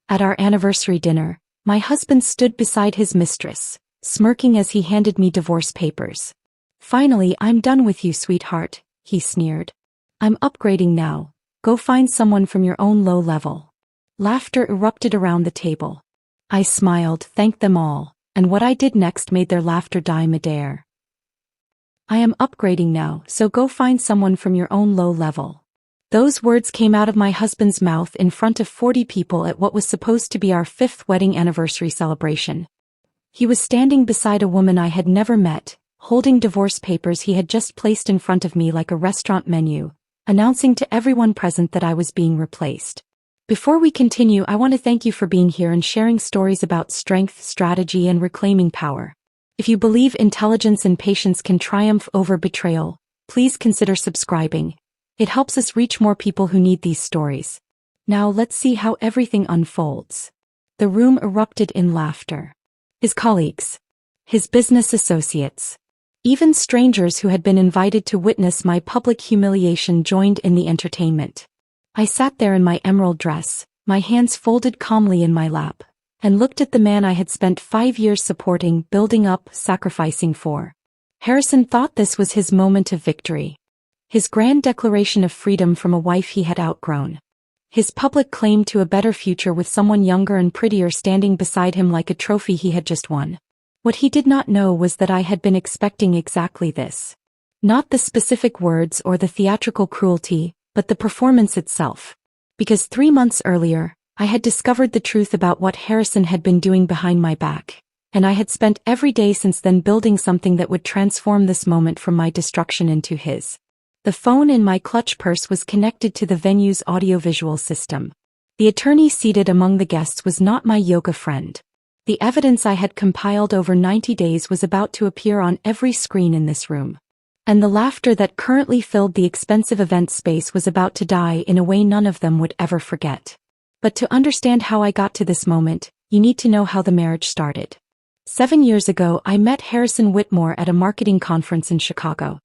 At our anniversary dinner, my husband stood beside his mistress, smirking as he handed me divorce papers. "Finally, I'm done with you, sweetheart," he sneered. "I'm upgrading now. Go find someone from your own low level." Laughter erupted around the table. I smiled, thanked them all, and what I did next made their laughter die midair. "I am upgrading now, so go find someone from your own low level." Those words came out of my husband's mouth in front of 40 people at what was supposed to be our 5th wedding anniversary celebration. He was standing beside a woman I had never met, holding divorce papers he had just placed in front of me like a restaurant menu, announcing to everyone present that I was being replaced. Before we continue, I want to thank you for being here and sharing stories about strength, strategy, and reclaiming power. If you believe intelligence and patience can triumph over betrayal, please consider subscribing. It helps us reach more people who need these stories. Now let's see how everything unfolds. The room erupted in laughter. His colleagues, his business associates, even strangers who had been invited to witness my public humiliation joined in the entertainment. I sat there in my emerald dress, my hands folded calmly in my lap, and looked at the man I had spent 5 years supporting, building up, sacrificing for. Harrison thought this was his moment of victory. His grand declaration of freedom from a wife he had outgrown. His public claim to a better future with someone younger and prettier standing beside him like a trophy he had just won. What he did not know was that I had been expecting exactly this. Not the specific words or the theatrical cruelty, but the performance itself. Because 3 months earlier, I had discovered the truth about what Harrison had been doing behind my back, and I had spent every day since then building something that would transform this moment from my destruction into his. The phone in my clutch purse was connected to the venue's audiovisual system. The attorney seated among the guests was not my yoga friend. The evidence I had compiled over 90 days was about to appear on every screen in this room. And the laughter that currently filled the expensive event space was about to die in a way none of them would ever forget. But to understand how I got to this moment, you need to know how the marriage started. 7 years ago, I met Harrison Whitmore at a marketing conference in Chicago.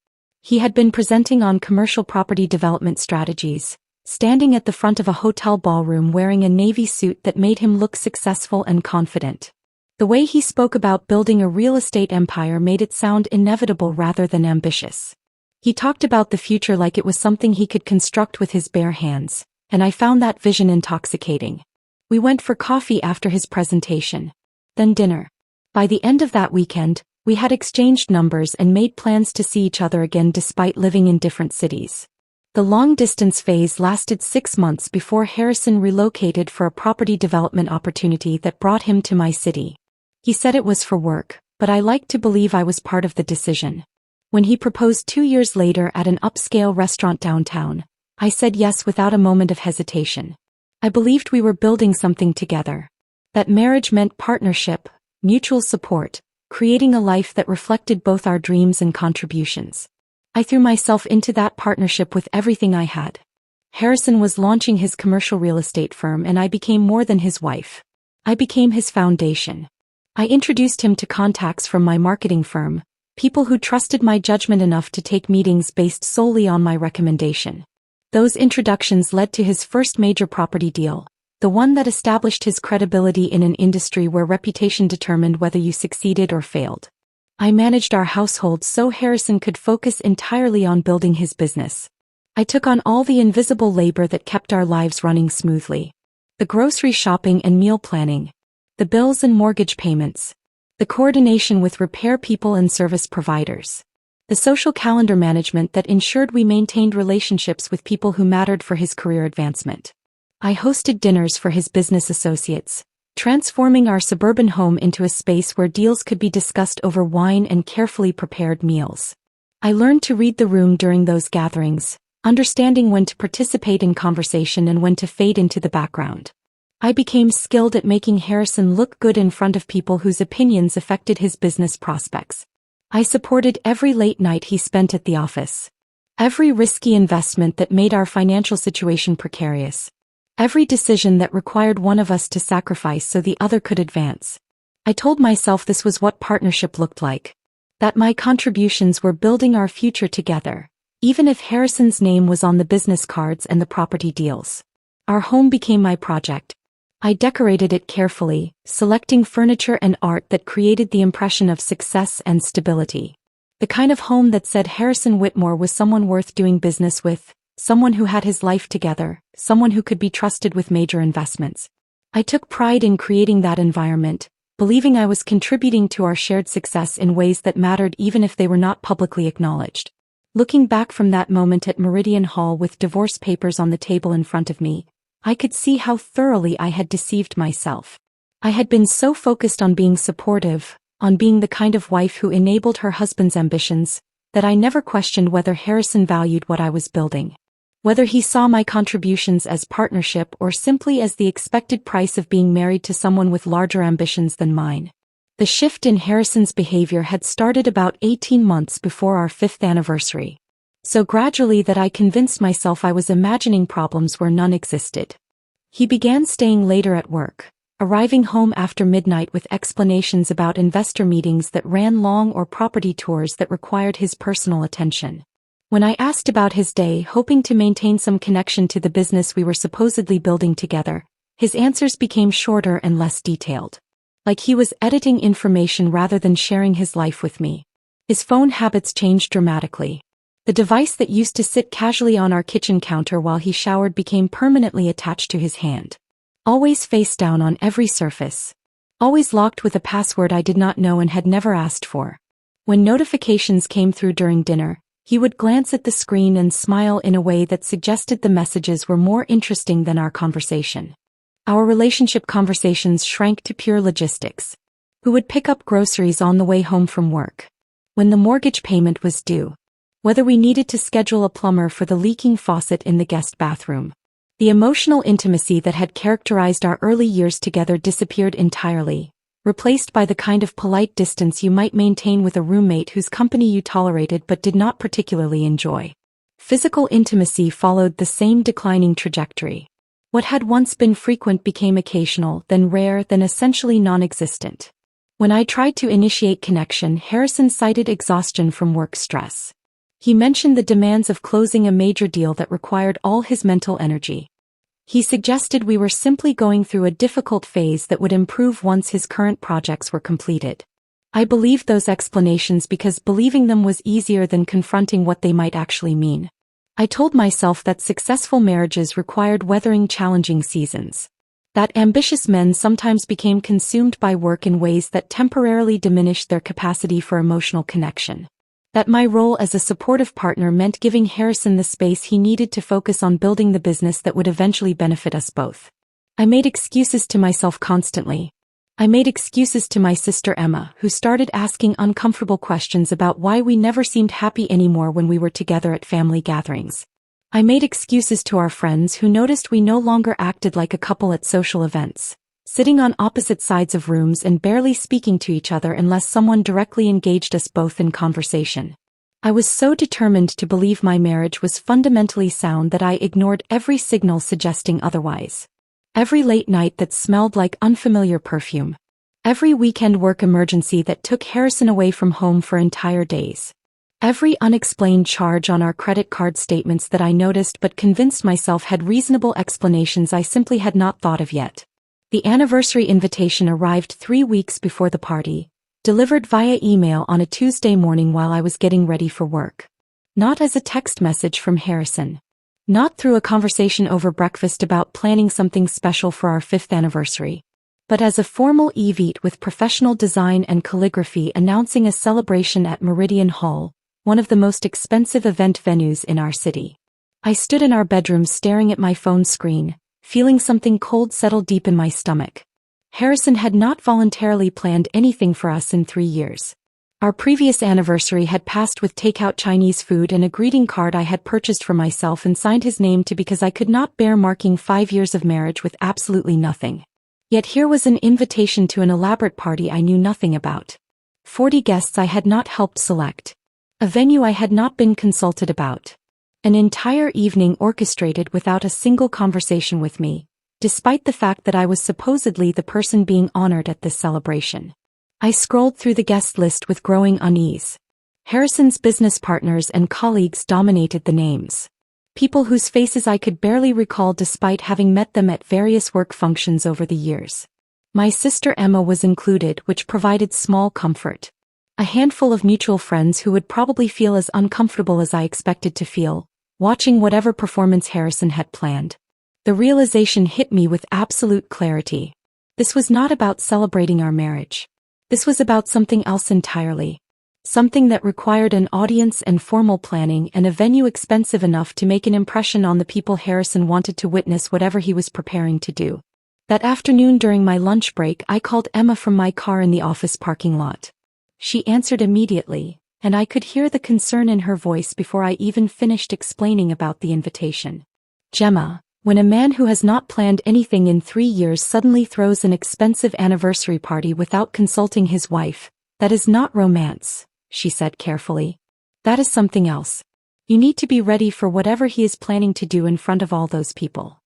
He had been presenting on commercial property development strategies, standing at the front of a hotel ballroom wearing a navy suit that made him look successful and confident. The way he spoke about building a real estate empire made it sound inevitable rather than ambitious. He talked about the future like it was something he could construct with his bare hands, and I found that vision intoxicating. We went for coffee after his presentation. Then dinner. By the end of that weekend, we had exchanged numbers and made plans to see each other again despite living in different cities. The long-distance phase lasted 6 months before Harrison relocated for a property development opportunity that brought him to my city. He said it was for work, but I liked to believe I was part of the decision. When he proposed 2 years later at an upscale restaurant downtown, I said yes without a moment of hesitation. I believed we were building something together. That marriage meant partnership, mutual support, creating a life that reflected both our dreams and contributions. I threw myself into that partnership with everything I had. Harrison was launching his commercial real estate firm and I became more than his wife. I became his foundation. I introduced him to contacts from my marketing firm, people who trusted my judgment enough to take meetings based solely on my recommendation. Those introductions led to his first major property deal, the one that established his credibility in an industry where reputation determined whether you succeeded or failed. I managed our household so Harrison could focus entirely on building his business. I took on all the invisible labor that kept our lives running smoothly. The grocery shopping and meal planning, the bills and mortgage payments, the coordination with repair people and service providers, the social calendar management that ensured we maintained relationships with people who mattered for his career advancement. I hosted dinners for his business associates, transforming our suburban home into a space where deals could be discussed over wine and carefully prepared meals. I learned to read the room during those gatherings, understanding when to participate in conversation and when to fade into the background. I became skilled at making Harrison look good in front of people whose opinions affected his business prospects. I supported every late night he spent at the office, every risky investment that made our financial situation precarious, every decision that required one of us to sacrifice so the other could advance. I told myself this was what partnership looked like, that my contributions were building our future together, even if Harrison's name was on the business cards and the property deals. Our home became my project. I decorated it carefully, selecting furniture and art that created the impression of success and stability. The kind of home that said Harrison Whitmore was someone worth doing business with, someone who had his life together, someone who could be trusted with major investments. I took pride in creating that environment, believing I was contributing to our shared success in ways that mattered even if they were not publicly acknowledged. Looking back from that moment at Meridian Hall with divorce papers on the table in front of me, I could see how thoroughly I had deceived myself. I had been so focused on being supportive, on being the kind of wife who enabled her husband's ambitions, that I never questioned whether Harrison valued what I was building. Whether he saw my contributions as partnership or simply as the expected price of being married to someone with larger ambitions than mine. The shift in Harrison's behavior had started about 18 months before our 5th anniversary. So gradually that I convinced myself I was imagining problems where none existed. He began staying later at work, arriving home after midnight with explanations about investor meetings that ran long or property tours that required his personal attention. When I asked about his day, hoping to maintain some connection to the business we were supposedly building together, his answers became shorter and less detailed. Like he was editing information rather than sharing his life with me. His phone habits changed dramatically. The device that used to sit casually on our kitchen counter while he showered became permanently attached to his hand. Always face down on every surface. Always locked with a password I did not know and had never asked for. When notifications came through during dinner, he would glance at the screen and smile in a way that suggested the messages were more interesting than our conversation. Our relationship conversations shrank to pure logistics. Who would pick up groceries on the way home from work? When the mortgage payment was due? Whether we needed to schedule a plumber for the leaking faucet in the guest bathroom. The emotional intimacy that had characterized our early years together disappeared entirely, replaced by the kind of polite distance you might maintain with a roommate whose company you tolerated but did not particularly enjoy. Physical intimacy followed the same declining trajectory. What had once been frequent became occasional, then rare, then essentially non-existent. When I tried to initiate connection, Harrison cited exhaustion from work stress. He mentioned the demands of closing a major deal that required all his mental energy. He suggested we were simply going through a difficult phase that would improve once his current projects were completed. I believed those explanations because believing them was easier than confronting what they might actually mean. I told myself that successful marriages required weathering challenging seasons. That ambitious men sometimes became consumed by work in ways that temporarily diminished their capacity for emotional connection. That my role as a supportive partner meant giving Harrison the space he needed to focus on building the business that would eventually benefit us both. I made excuses to myself constantly. I made excuses to my sister Emma, who started asking uncomfortable questions about why we never seemed happy anymore when we were together at family gatherings. I made excuses to our friends who noticed we no longer acted like a couple at social events, sitting on opposite sides of rooms and barely speaking to each other unless someone directly engaged us both in conversation. I was so determined to believe my marriage was fundamentally sound that I ignored every signal suggesting otherwise. Every late night that smelled like unfamiliar perfume. Every weekend work emergency that took Harrison away from home for entire days. Every unexplained charge on our credit card statements that I noticed but convinced myself had reasonable explanations I simply had not thought of yet. The anniversary invitation arrived 3 weeks before the party, delivered via email on a Tuesday morning while I was getting ready for work. Not as a text message from Harrison. Not through a conversation over breakfast about planning something special for our 5th anniversary. But as a formal evite with professional design and calligraphy announcing a celebration at Meridian Hall, one of the most expensive event venues in our city. I stood in our bedroom staring at my phone screen, feeling something cold settle deep in my stomach. Harrison had not voluntarily planned anything for us in 3 years. Our previous anniversary had passed with takeout Chinese food and a greeting card I had purchased for myself and signed his name to because I could not bear marking 5 years of marriage with absolutely nothing. Yet here was an invitation to an elaborate party I knew nothing about. 40 guests I had not helped select. A venue I had not been consulted about. An entire evening orchestrated without a single conversation with me, despite the fact that I was supposedly the person being honored at this celebration. I scrolled through the guest list with growing unease. Harrison's business partners and colleagues dominated the names. People whose faces I could barely recall despite having met them at various work functions over the years. My sister Emma was included, which provided small comfort. A handful of mutual friends who would probably feel as uncomfortable as I expected to feel, watching whatever performance Harrison had planned. The realization hit me with absolute clarity. This was not about celebrating our marriage. This was about something else entirely. Something that required an audience and formal planning and a venue expensive enough to make an impression on the people Harrison wanted to witness whatever he was preparing to do. That afternoon during my lunch break, I called Emma from my car in the office parking lot. She answered immediately, and I could hear the concern in her voice before I even finished explaining about the invitation. Gemma, when a man who has not planned anything in 3 years suddenly throws an expensive anniversary party without consulting his wife, that is not romance, she said carefully. That is something else. You need to be ready for whatever he is planning to do in front of all those people.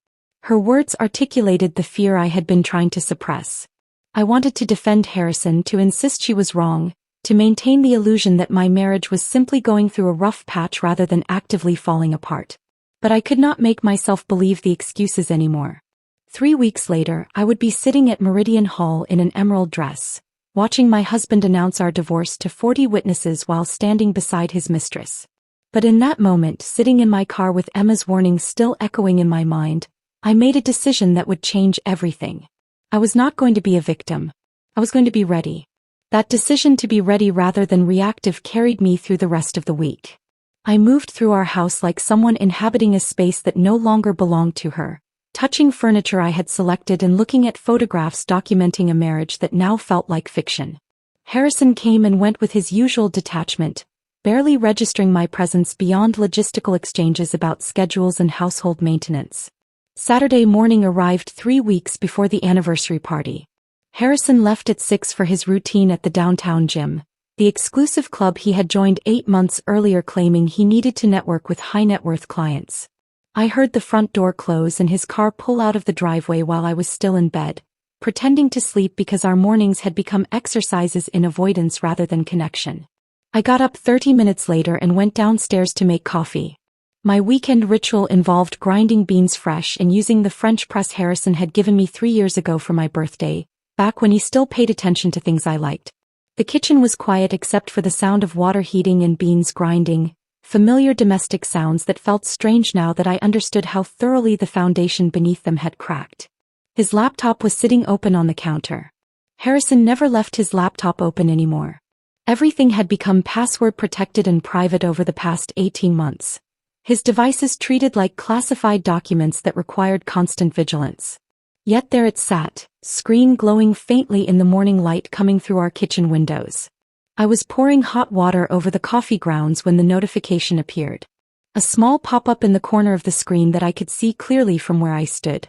Her words articulated the fear I had been trying to suppress. I wanted to defend Harrison, to insist she was wrong, to maintain the illusion that my marriage was simply going through a rough patch rather than actively falling apart. But I could not make myself believe the excuses anymore. 3 weeks later, I would be sitting at Meridian Hall in an emerald dress, watching my husband announce our divorce to 40 witnesses while standing beside his mistress. But in that moment, sitting in my car with Emma's warning still echoing in my mind, I made a decision that would change everything. I was not going to be a victim. I was going to be ready. That decision to be ready rather than reactive carried me through the rest of the week. I moved through our house like someone inhabiting a space that no longer belonged to her, touching furniture I had selected and looking at photographs documenting a marriage that now felt like fiction. Harrison came and went with his usual detachment, barely registering my presence beyond logistical exchanges about schedules and household maintenance. Saturday morning arrived 3 weeks before the anniversary party. Harrison left at 6 for his routine at the downtown gym, the exclusive club he had joined 8 months earlier, claiming he needed to network with high-net-worth clients. I heard the front door close and his car pull out of the driveway while I was still in bed, pretending to sleep because our mornings had become exercises in avoidance rather than connection. I got up 30 minutes later and went downstairs to make coffee. My weekend ritual involved grinding beans fresh and using the French press Harrison had given me 3 years ago for my birthday, back when he still paid attention to things I liked. The kitchen was quiet except for the sound of water heating and beans grinding, familiar domestic sounds that felt strange now that I understood how thoroughly the foundation beneath them had cracked. His laptop was sitting open on the counter. Harrison never left his laptop open anymore. Everything had become password protected and private over the past 18 months. His devices treated like classified documents that required constant vigilance. Yet there it sat, screen glowing faintly in the morning light coming through our kitchen windows. I was pouring hot water over the coffee grounds when the notification appeared. A small pop-up in the corner of the screen that I could see clearly from where I stood.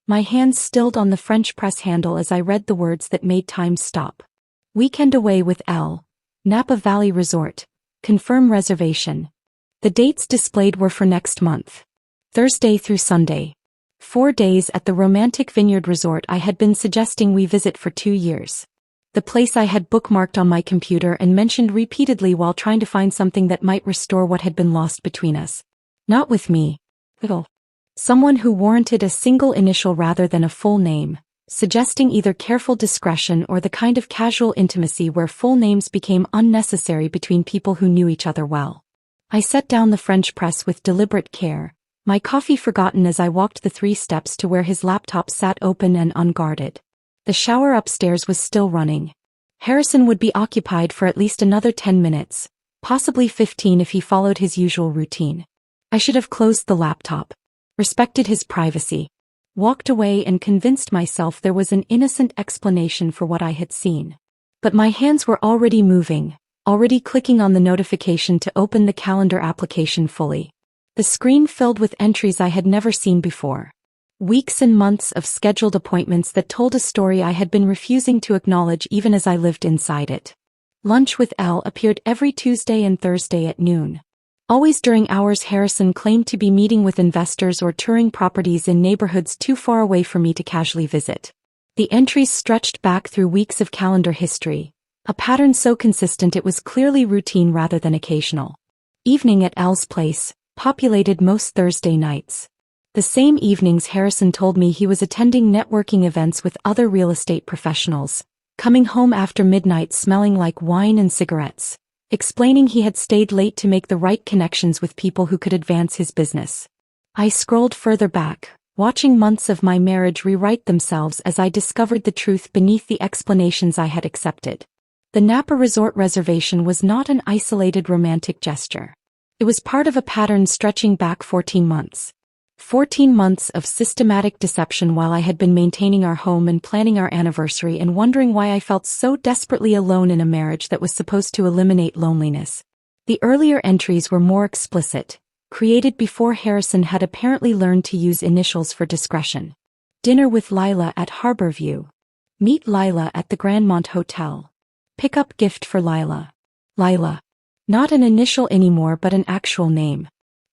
My hands stilled on the French press handle as I read the words that made time stop. Weekend away with L. Napa Valley Resort. Confirm reservation. The dates displayed were for next month. Thursday through Sunday. 4 days at the romantic vineyard resort I had been suggesting we visit for 2 years. The place I had bookmarked on my computer and mentioned repeatedly while trying to find something that might restore what had been lost between us. Not with me. Someone who warranted a single initial rather than a full name, suggesting either careful discretion or the kind of casual intimacy where full names became unnecessary between people who knew each other well. I set down the French press with deliberate care, my coffee forgotten as I walked the 3 steps to where his laptop sat open and unguarded. The shower upstairs was still running. Harrison would be occupied for at least another 10 minutes, possibly 15 if he followed his usual routine. I should have closed the laptop, respected his privacy, walked away and convinced myself there was an innocent explanation for what I had seen. But my hands were already moving, already clicking on the notification to open the calendar application fully. The screen filled with entries I had never seen before. Weeks and months of scheduled appointments that told a story I had been refusing to acknowledge even as I lived inside it. Lunch with L appeared every Tuesday and Thursday at noon. Always during hours Harrison claimed to be meeting with investors or touring properties in neighborhoods too far away for me to casually visit. The entries stretched back through weeks of calendar history, a pattern so consistent it was clearly routine rather than occasional. Evening at L's place, populated most Thursday nights. The same evenings Harrison told me he was attending networking events with other real estate professionals, coming home after midnight smelling like wine and cigarettes, explaining he had stayed late to make the right connections with people who could advance his business. I scrolled further back, watching months of my marriage rewrite themselves as I discovered the truth beneath the explanations I had accepted. The Napa Resort reservation was not an isolated romantic gesture. It was part of a pattern stretching back 14 months. 14 months of systematic deception while I had been maintaining our home and planning our anniversary and wondering why I felt so desperately alone in a marriage that was supposed to eliminate loneliness. The earlier entries were more explicit, created before Harrison had apparently learned to use initials for discretion. Dinner with Lila at Harborview. Meet Lila at the Grandmont Hotel. Pick up gift for Lila. Lila. Not an initial anymore but an actual name.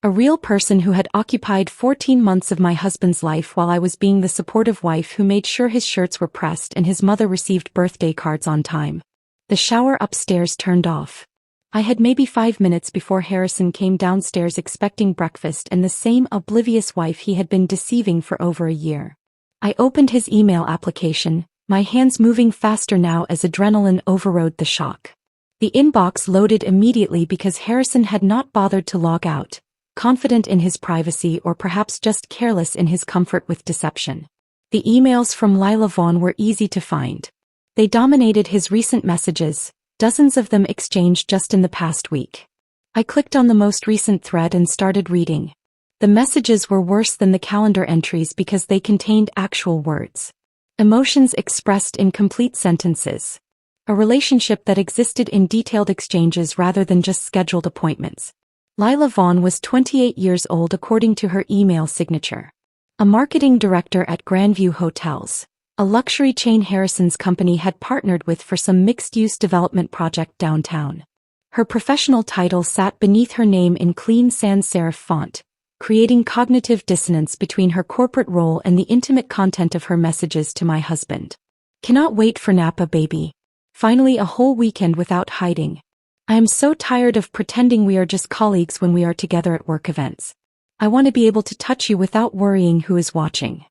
A real person who had occupied 14 months of my husband's life while I was being the supportive wife who made sure his shirts were pressed and his mother received birthday cards on time. The shower upstairs turned off. I had maybe 5 minutes before Harrison came downstairs expecting breakfast and the same oblivious wife he had been deceiving for over a year. I opened his email application, my hands moving faster now as adrenaline overrode the shock. The inbox loaded immediately because Harrison had not bothered to log out, confident in his privacy or perhaps just careless in his comfort with deception. The emails from Lila Vaughn were easy to find. They dominated his recent messages, dozens of them exchanged just in the past week. I clicked on the most recent thread and started reading. The messages were worse than the calendar entries because they contained actual words. Emotions expressed in complete sentences. A relationship that existed in detailed exchanges rather than just scheduled appointments. Lila Vaughn was 28 years old according to her email signature. A marketing director at Grandview Hotels, a luxury chain Harrison's company had partnered with for some mixed-use development project downtown. Her professional title sat beneath her name in clean sans serif font, creating cognitive dissonance between her corporate role and the intimate content of her messages to my husband. Cannot wait for Napa, baby. Finally a whole weekend without hiding. I am so tired of pretending we are just colleagues when we are together at work events. I want to be able to touch you without worrying who is watching.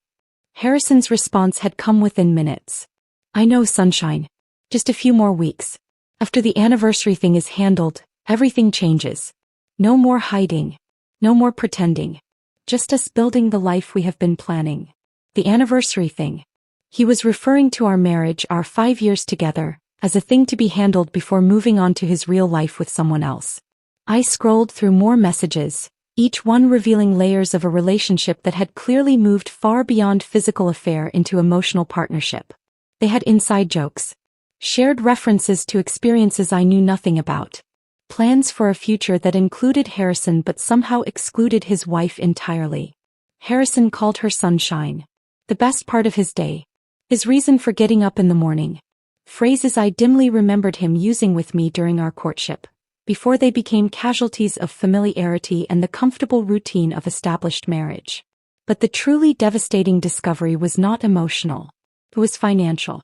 Harrison's response had come within minutes. I know, sunshine. Just a few more weeks. After the anniversary thing is handled, everything changes. No more hiding. No more pretending. Just us building the life we have been planning. The anniversary thing. He was referring to our marriage, our 5 years together, as a thing to be handled before moving on to his real life with someone else. I scrolled through more messages, each one revealing layers of a relationship that had clearly moved far beyond physical affair into emotional partnership. They had inside jokes, shared references to experiences I knew nothing about, plans for a future that included Harrison but somehow excluded his wife entirely. Harrison called her sunshine, the best part of his day, his reason for getting up in the morning. Phrases I dimly remembered him using with me during our courtship, before they became casualties of familiarity and the comfortable routine of established marriage. But the truly devastating discovery was not emotional. It was financial.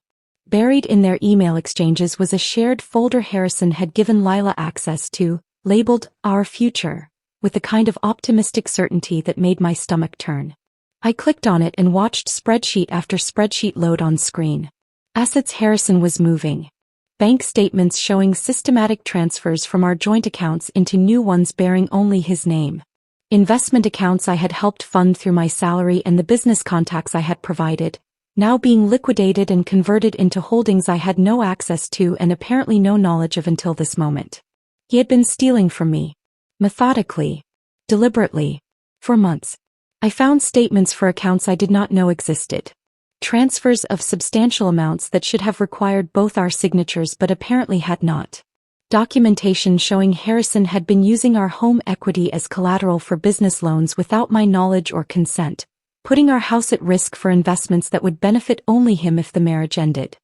Buried in their email exchanges was a shared folder Harrison had given Lila access to, labeled Our Future, with a kind of optimistic certainty that made my stomach turn. I clicked on it and watched spreadsheet after spreadsheet load on screen. Assets Harrison was moving. Bank statements showing systematic transfers from our joint accounts into new ones bearing only his name. Investment accounts I had helped fund through my salary and the business contacts I had provided, now being liquidated and converted into holdings I had no access to and apparently no knowledge of until this moment. He had been stealing from me. Methodically. Deliberately. For months. I found statements for accounts I did not know existed. Transfers of substantial amounts that should have required both our signatures but apparently had not. Documentation showing Harrison had been using our home equity as collateral for business loans without my knowledge or consent, putting our house at risk for investments that would benefit only him if the marriage ended.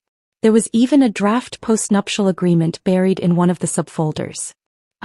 There was even a draft postnuptial agreement buried in one of the subfolders.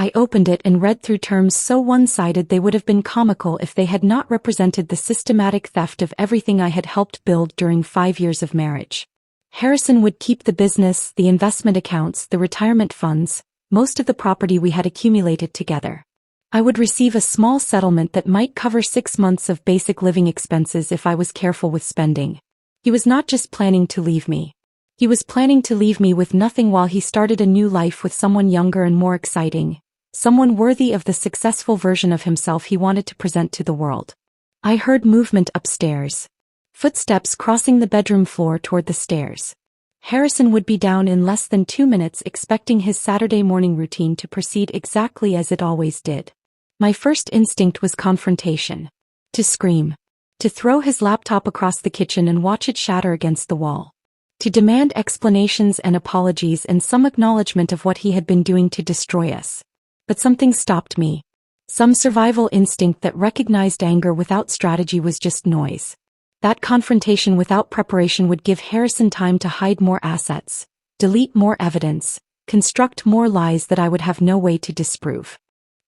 I opened it and read through terms so one-sided they would have been comical if they had not represented the systematic theft of everything I had helped build during 5 years of marriage. Harrison would keep the business, the investment accounts, the retirement funds, most of the property we had accumulated together. I would receive a small settlement that might cover 6 months of basic living expenses if I was careful with spending. He was not just planning to leave me. He was planning to leave me with nothing while he started a new life with someone younger and more exciting, someone worthy of the successful version of himself he wanted to present to the world. I heard movement upstairs. Footsteps crossing the bedroom floor toward the stairs. Harrison would be down in less than 2 minutes, expecting his Saturday morning routine to proceed exactly as it always did. My first instinct was confrontation. To scream. To throw his laptop across the kitchen and watch it shatter against the wall. To demand explanations and apologies and some acknowledgement of what he had been doing to destroy us. But something stopped me. Some survival instinct that recognized anger without strategy was just noise. That confrontation without preparation would give Harrison time to hide more assets, delete more evidence, construct more lies that I would have no way to disprove.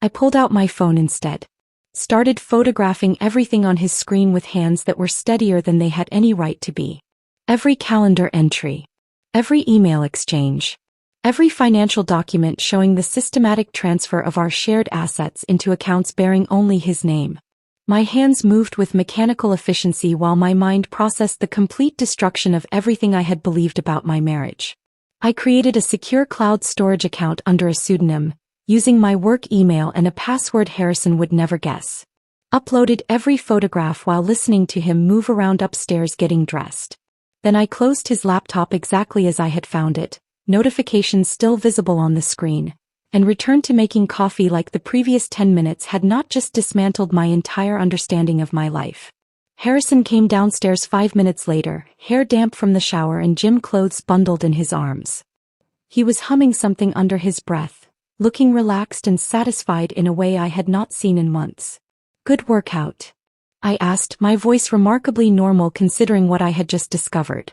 I pulled out my phone instead. Started photographing everything on his screen with hands that were steadier than they had any right to be. Every calendar entry. Every email exchange. Every financial document showing the systematic transfer of our shared assets into accounts bearing only his name. My hands moved with mechanical efficiency while my mind processed the complete destruction of everything I had believed about my marriage. I created a secure cloud storage account under a pseudonym, using my work email and a password Harrison would never guess. Uploaded every photograph while listening to him move around upstairs getting dressed. Then I closed his laptop exactly as I had found it, notifications still visible on the screen, and returned to making coffee like the previous 10 minutes had not just dismantled my entire understanding of my life. Harrison came downstairs 5 minutes later, hair damp from the shower and gym clothes bundled in his arms. He was humming something under his breath, looking relaxed and satisfied in a way I had not seen in months. "Good workout?" I asked, my voice remarkably normal considering what I had just discovered.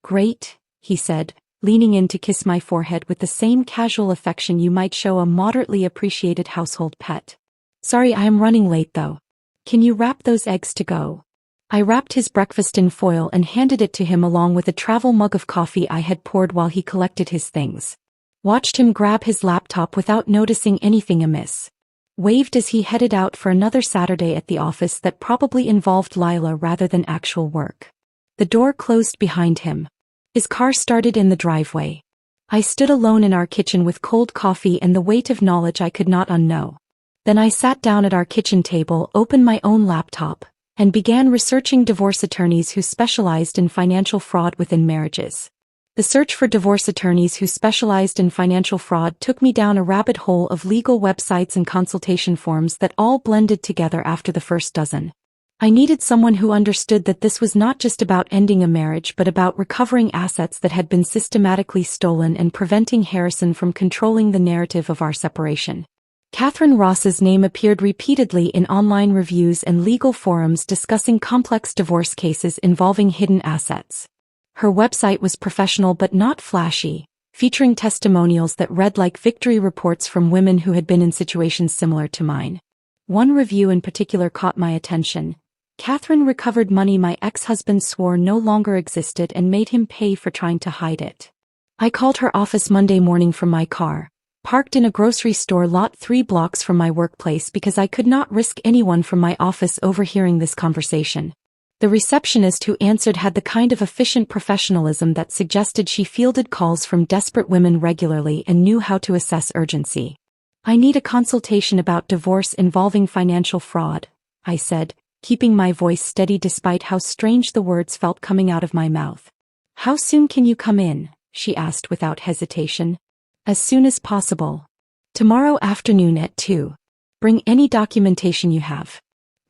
"Great," he said, leaning in to kiss my forehead with the same casual affection you might show a moderately appreciated household pet. "Sorry I am running late though. Can you wrap those eggs to go?" I wrapped his breakfast in foil and handed it to him along with a travel mug of coffee I had poured while he collected his things. Watched him grab his laptop without noticing anything amiss. Waved as he headed out for another Saturday at the office that probably involved Lila rather than actual work. The door closed behind him. His car started in the driveway. I stood alone in our kitchen with cold coffee and the weight of knowledge I could not unknow. Then I sat down at our kitchen table, opened my own laptop, and began researching divorce attorneys who specialized in financial fraud within marriages. The search for divorce attorneys who specialized in financial fraud took me down a rabbit hole of legal websites and consultation forms that all blended together after the first dozen. I needed someone who understood that this was not just about ending a marriage but about recovering assets that had been systematically stolen and preventing Harrison from controlling the narrative of our separation. Catherine Ross's name appeared repeatedly in online reviews and legal forums discussing complex divorce cases involving hidden assets. Her website was professional but not flashy, featuring testimonials that read like victory reports from women who had been in situations similar to mine. One review in particular caught my attention. Catherine recovered money my ex-husband swore no longer existed and made him pay for trying to hide it. I called her office Monday morning from my car, parked in a grocery store lot 3 blocks from my workplace because I could not risk anyone from my office overhearing this conversation. The receptionist who answered had the kind of efficient professionalism that suggested she fielded calls from desperate women regularly and knew how to assess urgency. "I need a consultation about divorce involving financial fraud," I said, keeping my voice steady despite how strange the words felt coming out of my mouth. "How soon can you come in?" she asked without hesitation. "As soon as possible. Tomorrow afternoon at 2. Bring any documentation you have.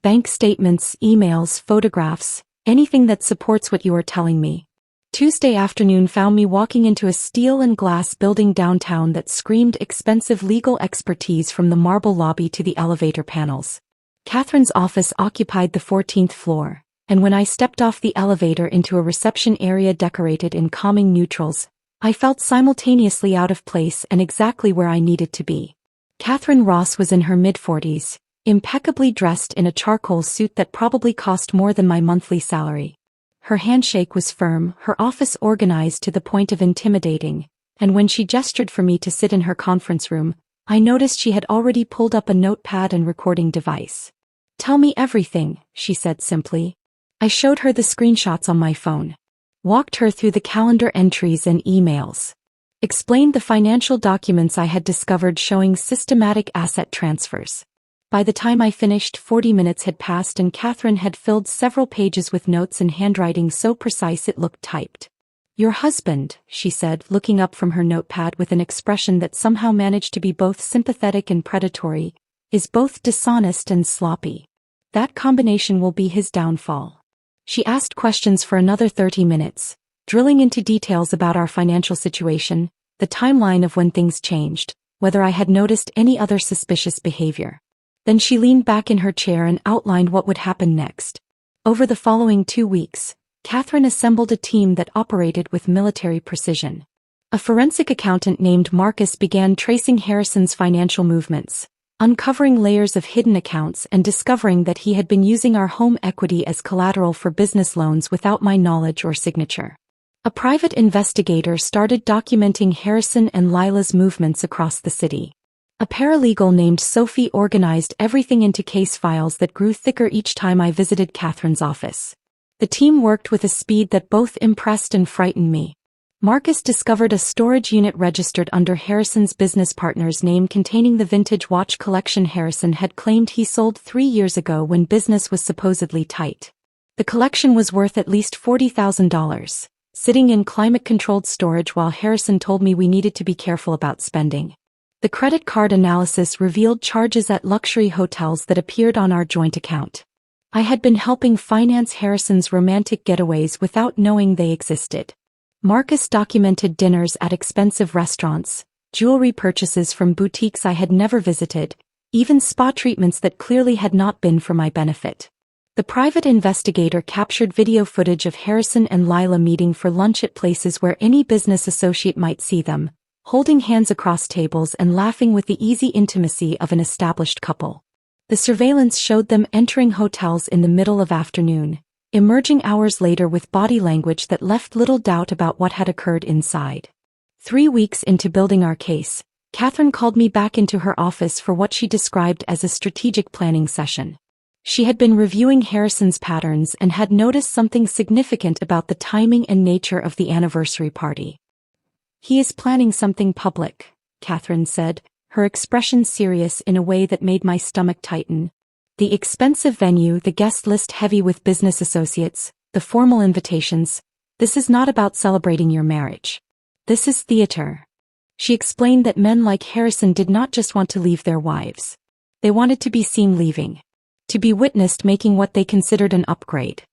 Bank statements, emails, photographs, anything that supports what you are telling me." Tuesday afternoon found me walking into a steel and glass building downtown that screamed expensive legal expertise from the marble lobby to the elevator panels. Catherine's office occupied the 14th floor, and when I stepped off the elevator into a reception area decorated in calming neutrals, I felt simultaneously out of place and exactly where I needed to be. Catherine Ross was in her mid-40s, impeccably dressed in a charcoal suit that probably cost more than my monthly salary. Her handshake was firm, her office organized to the point of intimidating, and when she gestured for me to sit in her conference room, I noticed she had already pulled up a notepad and recording device. "Tell me everything," she said simply. I showed her the screenshots on my phone. Walked her through the calendar entries and emails. Explained the financial documents I had discovered showing systematic asset transfers. By the time I finished, 40 minutes had passed and Catherine had filled several pages with notes in handwriting so precise it looked typed. "Your husband," she said, looking up from her notepad with an expression that somehow managed to be both sympathetic and predatory, "is both dishonest and sloppy. That combination will be his downfall." She asked questions for another 30 minutes, drilling into details about our financial situation, the timeline of when things changed, whether I had noticed any other suspicious behavior. Then she leaned back in her chair and outlined what would happen next. Over the following 2 weeks, Catherine assembled a team that operated with military precision. A forensic accountant named Marcus began tracing Harrison's financial movements, uncovering layers of hidden accounts and discovering that he had been using our home equity as collateral for business loans without my knowledge or signature. A private investigator started documenting Harrison and Lila's movements across the city. A paralegal named Sophie organized everything into case files that grew thicker each time I visited Catherine's office. The team worked with a speed that both impressed and frightened me. Marcus discovered a storage unit registered under Harrison's business partner's name containing the vintage watch collection Harrison had claimed he sold 3 years ago when business was supposedly tight. The collection was worth at least $40,000, sitting in climate-controlled storage while Harrison told me we needed to be careful about spending. The credit card analysis revealed charges at luxury hotels that appeared on our joint account. I had been helping finance Harrison's romantic getaways without knowing they existed. Marcus documented dinners at expensive restaurants, jewelry purchases from boutiques I had never visited, even spa treatments that clearly had not been for my benefit. The private investigator captured video footage of Harrison and Lila meeting for lunch at places where any business associate might see them, holding hands across tables and laughing with the easy intimacy of an established couple. The surveillance showed them entering hotels in the middle of afternoon, emerging hours later with body language that left little doubt about what had occurred inside. 3 weeks into building our case, Catherine called me back into her office for what she described as a strategic planning session. She had been reviewing Harrison's patterns and had noticed something significant about the timing and nature of the anniversary party. "He is planning something public," Catherine said, her expression serious in a way that made my stomach tighten. "The expensive venue, the guest list heavy with business associates, the formal invitations. This is not about celebrating your marriage. This is theater." She explained that men like Harrison did not just want to leave their wives. They wanted to be seen leaving. To be witnessed making what they considered an upgrade.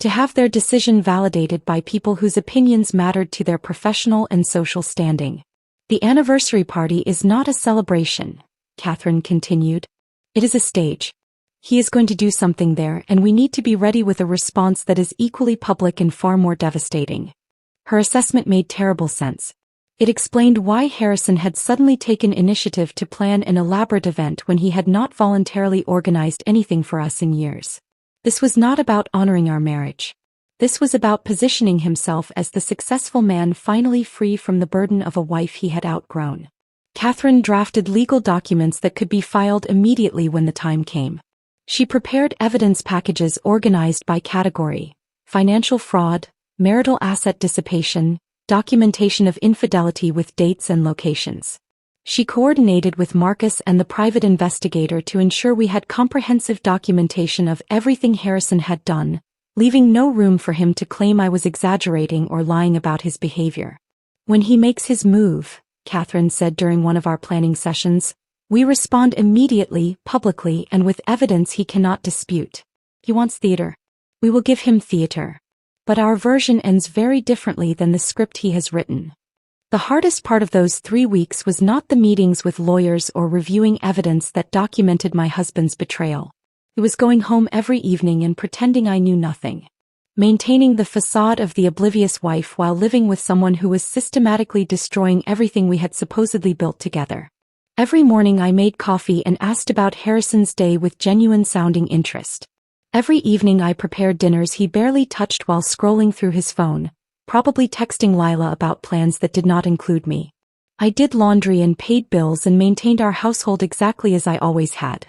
To have their decision validated by people whose opinions mattered to their professional and social standing. "The anniversary party is not a celebration," Catherine continued. "It is a stage. He is going to do something there and we need to be ready with a response that is equally public and far more devastating." Her assessment made terrible sense. It explained why Harrison had suddenly taken initiative to plan an elaborate event when he had not voluntarily organized anything for us in years. This was not about honoring our marriage. This was about positioning himself as the successful man finally free from the burden of a wife he had outgrown. Catherine drafted legal documents that could be filed immediately when the time came. She prepared evidence packages organized by category: financial fraud, marital asset dissipation, documentation of infidelity with dates and locations. She coordinated with Marcus and the private investigator to ensure we had comprehensive documentation of everything Harrison had done, leaving no room for him to claim I was exaggerating or lying about his behavior. "When he makes his move," Catherine said during one of our planning sessions, "we respond immediately, publicly, and with evidence he cannot dispute. He wants theater. We will give him theater. But our version ends very differently than the script he has written." The hardest part of those 3 weeks was not the meetings with lawyers or reviewing evidence that documented my husband's betrayal. It was going home every evening and pretending I knew nothing. Maintaining the facade of the oblivious wife while living with someone who was systematically destroying everything we had supposedly built together. Every morning I made coffee and asked about Harrison's day with genuine-sounding interest. Every evening I prepared dinners he barely touched while scrolling through his phone, probably texting Lila about plans that did not include me. I did laundry and paid bills and maintained our household exactly as I always had.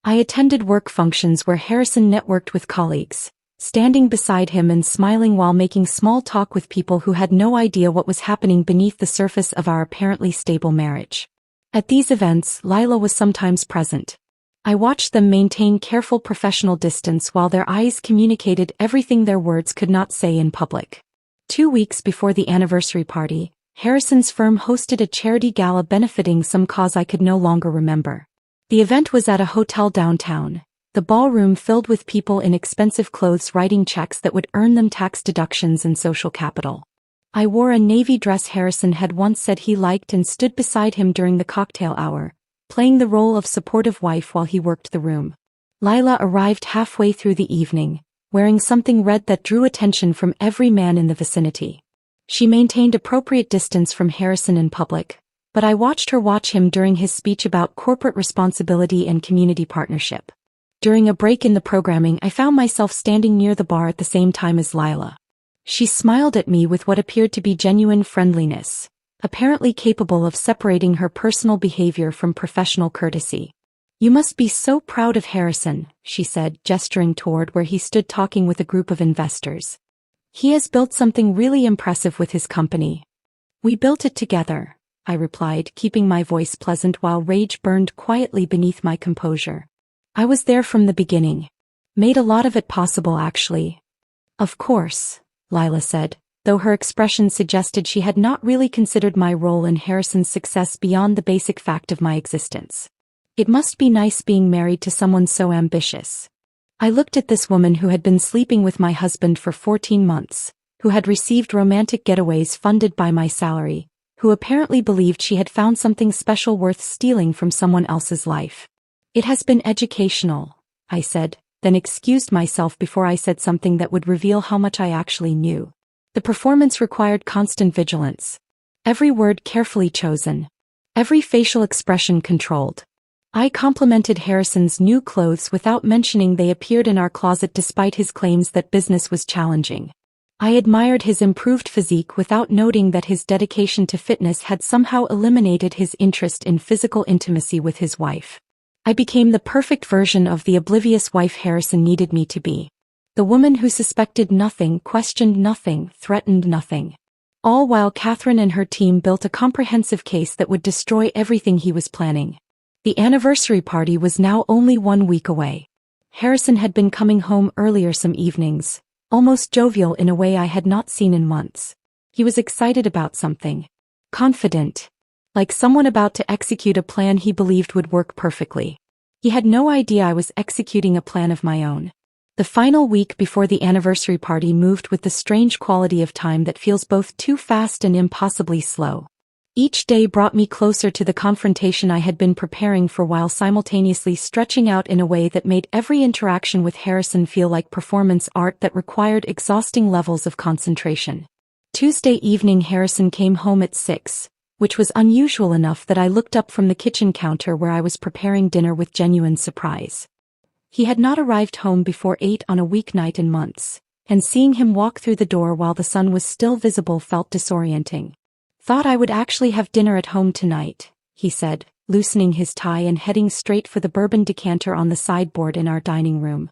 I attended work functions where Harrison networked with colleagues, standing beside him and smiling while making small talk with people who had no idea what was happening beneath the surface of our apparently stable marriage. At these events, Lila was sometimes present. I watched them maintain careful professional distance while their eyes communicated everything their words could not say in public. 2 weeks before the anniversary party, Harrison's firm hosted a charity gala benefiting some cause I could no longer remember. The event was at a hotel downtown, the ballroom filled with people in expensive clothes writing checks that would earn them tax deductions and social capital. I wore a navy dress Harrison had once said he liked and stood beside him during the cocktail hour, playing the role of supportive wife while he worked the room. Lila arrived halfway through the evening, wearing something red that drew attention from every man in the vicinity. She maintained appropriate distance from Harrison in public, but I watched her watch him during his speech about corporate responsibility and community partnership. During a break in the programming, I found myself standing near the bar at the same time as Lila. She smiled at me with what appeared to be genuine friendliness, apparently capable of separating her personal behavior from professional courtesy. "You must be so proud of Harrison," she said, gesturing toward where he stood talking with a group of investors. "He has built something really impressive with his company." "We built it together," I replied, keeping my voice pleasant while rage burned quietly beneath my composure. "I was there from the beginning. Made a lot of it possible, actually." "Of course," Lila said, though her expression suggested she had not really considered my role in Harrison's success beyond the basic fact of my existence. "It must be nice being married to someone so ambitious." I looked at this woman who had been sleeping with my husband for 14 months, who had received romantic getaways funded by my salary, who apparently believed she had found something special worth stealing from someone else's life. "It has been educational," I said, then excused myself before I said something that would reveal how much I actually knew. The performance required constant vigilance. Every word carefully chosen. Every facial expression controlled. I complimented Harrison's new clothes without mentioning they appeared in our closet despite his claims that business was challenging. I admired his improved physique without noting that his dedication to fitness had somehow eliminated his interest in physical intimacy with his wife. I became the perfect version of the oblivious wife Harrison needed me to be. The woman who suspected nothing, questioned nothing, threatened nothing. All while Catherine and her team built a comprehensive case that would destroy everything he was planning. The anniversary party was now only 1 week away. Harrison had been coming home earlier some evenings, almost jovial in a way I had not seen in months. He was excited about something. Confident. Like someone about to execute a plan he believed would work perfectly. He had no idea I was executing a plan of my own. The final week before the anniversary party moved with the strange quality of time that feels both too fast and impossibly slow. Each day brought me closer to the confrontation I had been preparing for while simultaneously stretching out in a way that made every interaction with Harrison feel like performance art that required exhausting levels of concentration. Tuesday evening Harrison came home at 6, which was unusual enough that I looked up from the kitchen counter where I was preparing dinner with genuine surprise. He had not arrived home before 8 on a weeknight in months, and seeing him walk through the door while the sun was still visible felt disorienting. "Thought I would actually have dinner at home tonight," he said, loosening his tie and heading straight for the bourbon decanter on the sideboard in our dining room.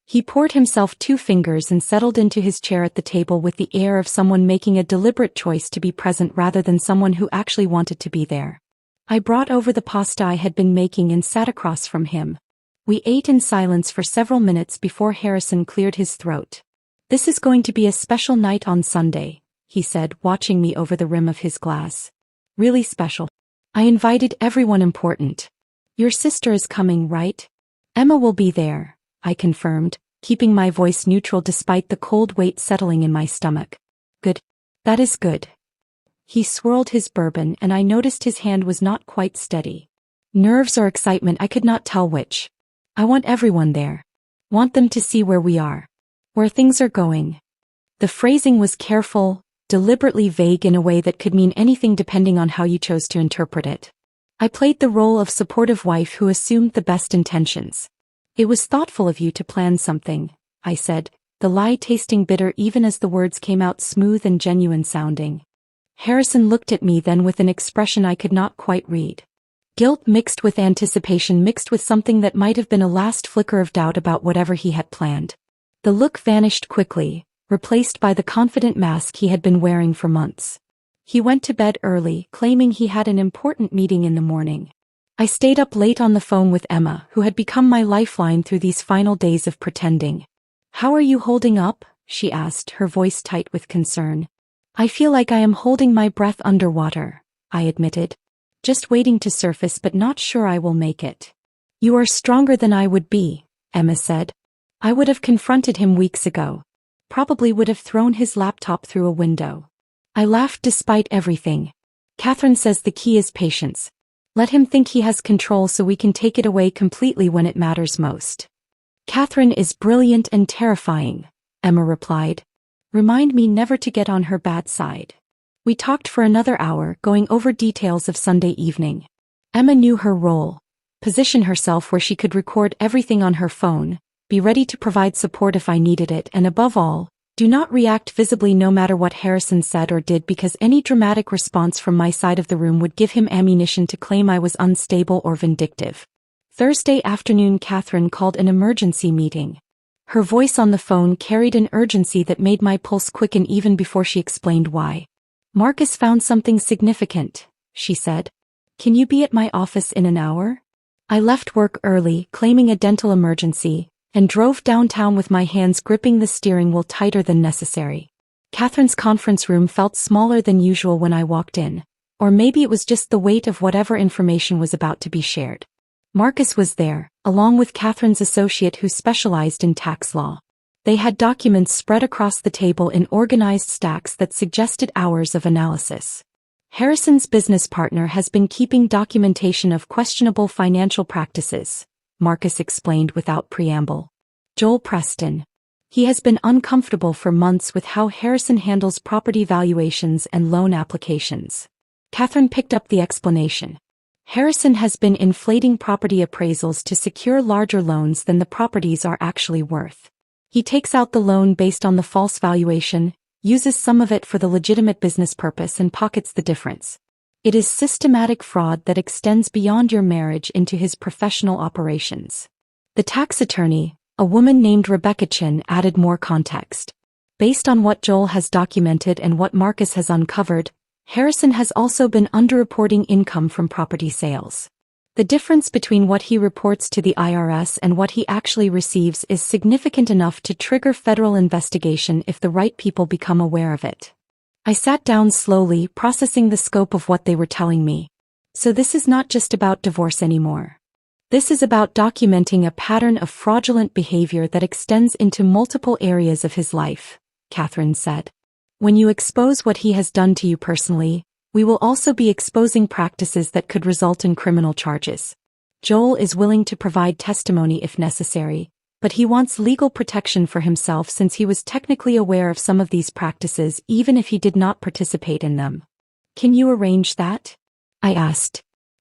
He poured himself 2 fingers and settled into his chair at the table with the air of someone making a deliberate choice to be present rather than someone who actually wanted to be there. I brought over the pasta I had been making and sat across from him. We ate in silence for several minutes before Harrison cleared his throat. "This is going to be a special night on Sunday," he said, watching me over the rim of his glass. "Really special. I invited everyone important. Your sister is coming, right?" "Emma will be there," I confirmed, keeping my voice neutral despite the cold weight settling in my stomach. "Good. That is good." He swirled his bourbon and I noticed his hand was not quite steady. Nerves or excitement, I could not tell which. "I want everyone there. Want them to see where we are. Where things are going." The phrasing was careful, deliberately vague in a way that could mean anything depending on how you chose to interpret it. I played the role of supportive wife who assumed the best intentions. "It was thoughtful of you to plan something," I said, the lie tasting bitter even as the words came out smooth and genuine sounding. Harrison looked at me then with an expression I could not quite read. Guilt mixed with anticipation, mixed with something that might have been a last flicker of doubt about whatever he had planned. The look vanished quickly, replaced by the confident mask he had been wearing for months. He went to bed early, claiming he had an important meeting in the morning. I stayed up late on the phone with Emma, who had become my lifeline through these final days of pretending. "How are you holding up?" she asked, her voice tight with concern. "I feel like I am holding my breath underwater," I admitted. "Just waiting to surface, but not sure I will make it." "You are stronger than I would be," Emma said. I would have confronted him weeks ago. Probably would have thrown his laptop through a window. I laughed despite everything. "Catherine says the key is patience. Let him think he has control so we can take it away completely when it matters most." "Catherine is brilliant and terrifying," Emma replied. "Remind me never to get on her bad side." We talked for another hour, going over details of Sunday evening. Emma knew her role. Position herself where she could record everything on her phone, be ready to provide support if I needed it, and above all, do not react visibly no matter what Harrison said or did, because any dramatic response from my side of the room would give him ammunition to claim I was unstable or vindictive. Thursday afternoon, Catherine called an emergency meeting. Her voice on the phone carried an urgency that made my pulse quicken even before she explained why. "Marcus found something significant," she said. "Can you be at my office in an hour?" I left work early, claiming a dental emergency, and drove downtown with my hands gripping the steering wheel tighter than necessary. Catherine's conference room felt smaller than usual when I walked in, or maybe it was just the weight of whatever information was about to be shared. Marcus was there, along with Catherine's associate who specialized in tax law. They had documents spread across the table in organized stacks that suggested hours of analysis. Harrison's business partner has been keeping documentation of questionable financial practices, Marcus explained without preamble. "Joel Preston. He has been uncomfortable for months with how Harrison handles property valuations and loan applications." Catherine picked up the explanation. "Harrison has been inflating property appraisals to secure larger loans than the properties are actually worth. He takes out the loan based on the false valuation, uses some of it for the legitimate business purpose, and pockets the difference. It is systematic fraud that extends beyond your marriage into his professional operations." The tax attorney, a woman named Rebecca Chin, added more context. "Based on what Joel has documented and what Marcus has uncovered, Harrison has also been underreporting income from property sales. The difference between what he reports to the IRS and what he actually receives is significant enough to trigger federal investigation if the right people become aware of it." I sat down slowly, processing the scope of what they were telling me. So this is not just about divorce anymore. This is about documenting a pattern of fraudulent behavior that extends into multiple areas of his life, Catherine said. "When you expose what he has done to you personally, we will also be exposing practices that could result in criminal charges. Joel is willing to provide testimony if necessary, but he wants legal protection for himself since he was technically aware of some of these practices even if he did not participate in them." "Can you arrange that?" I asked.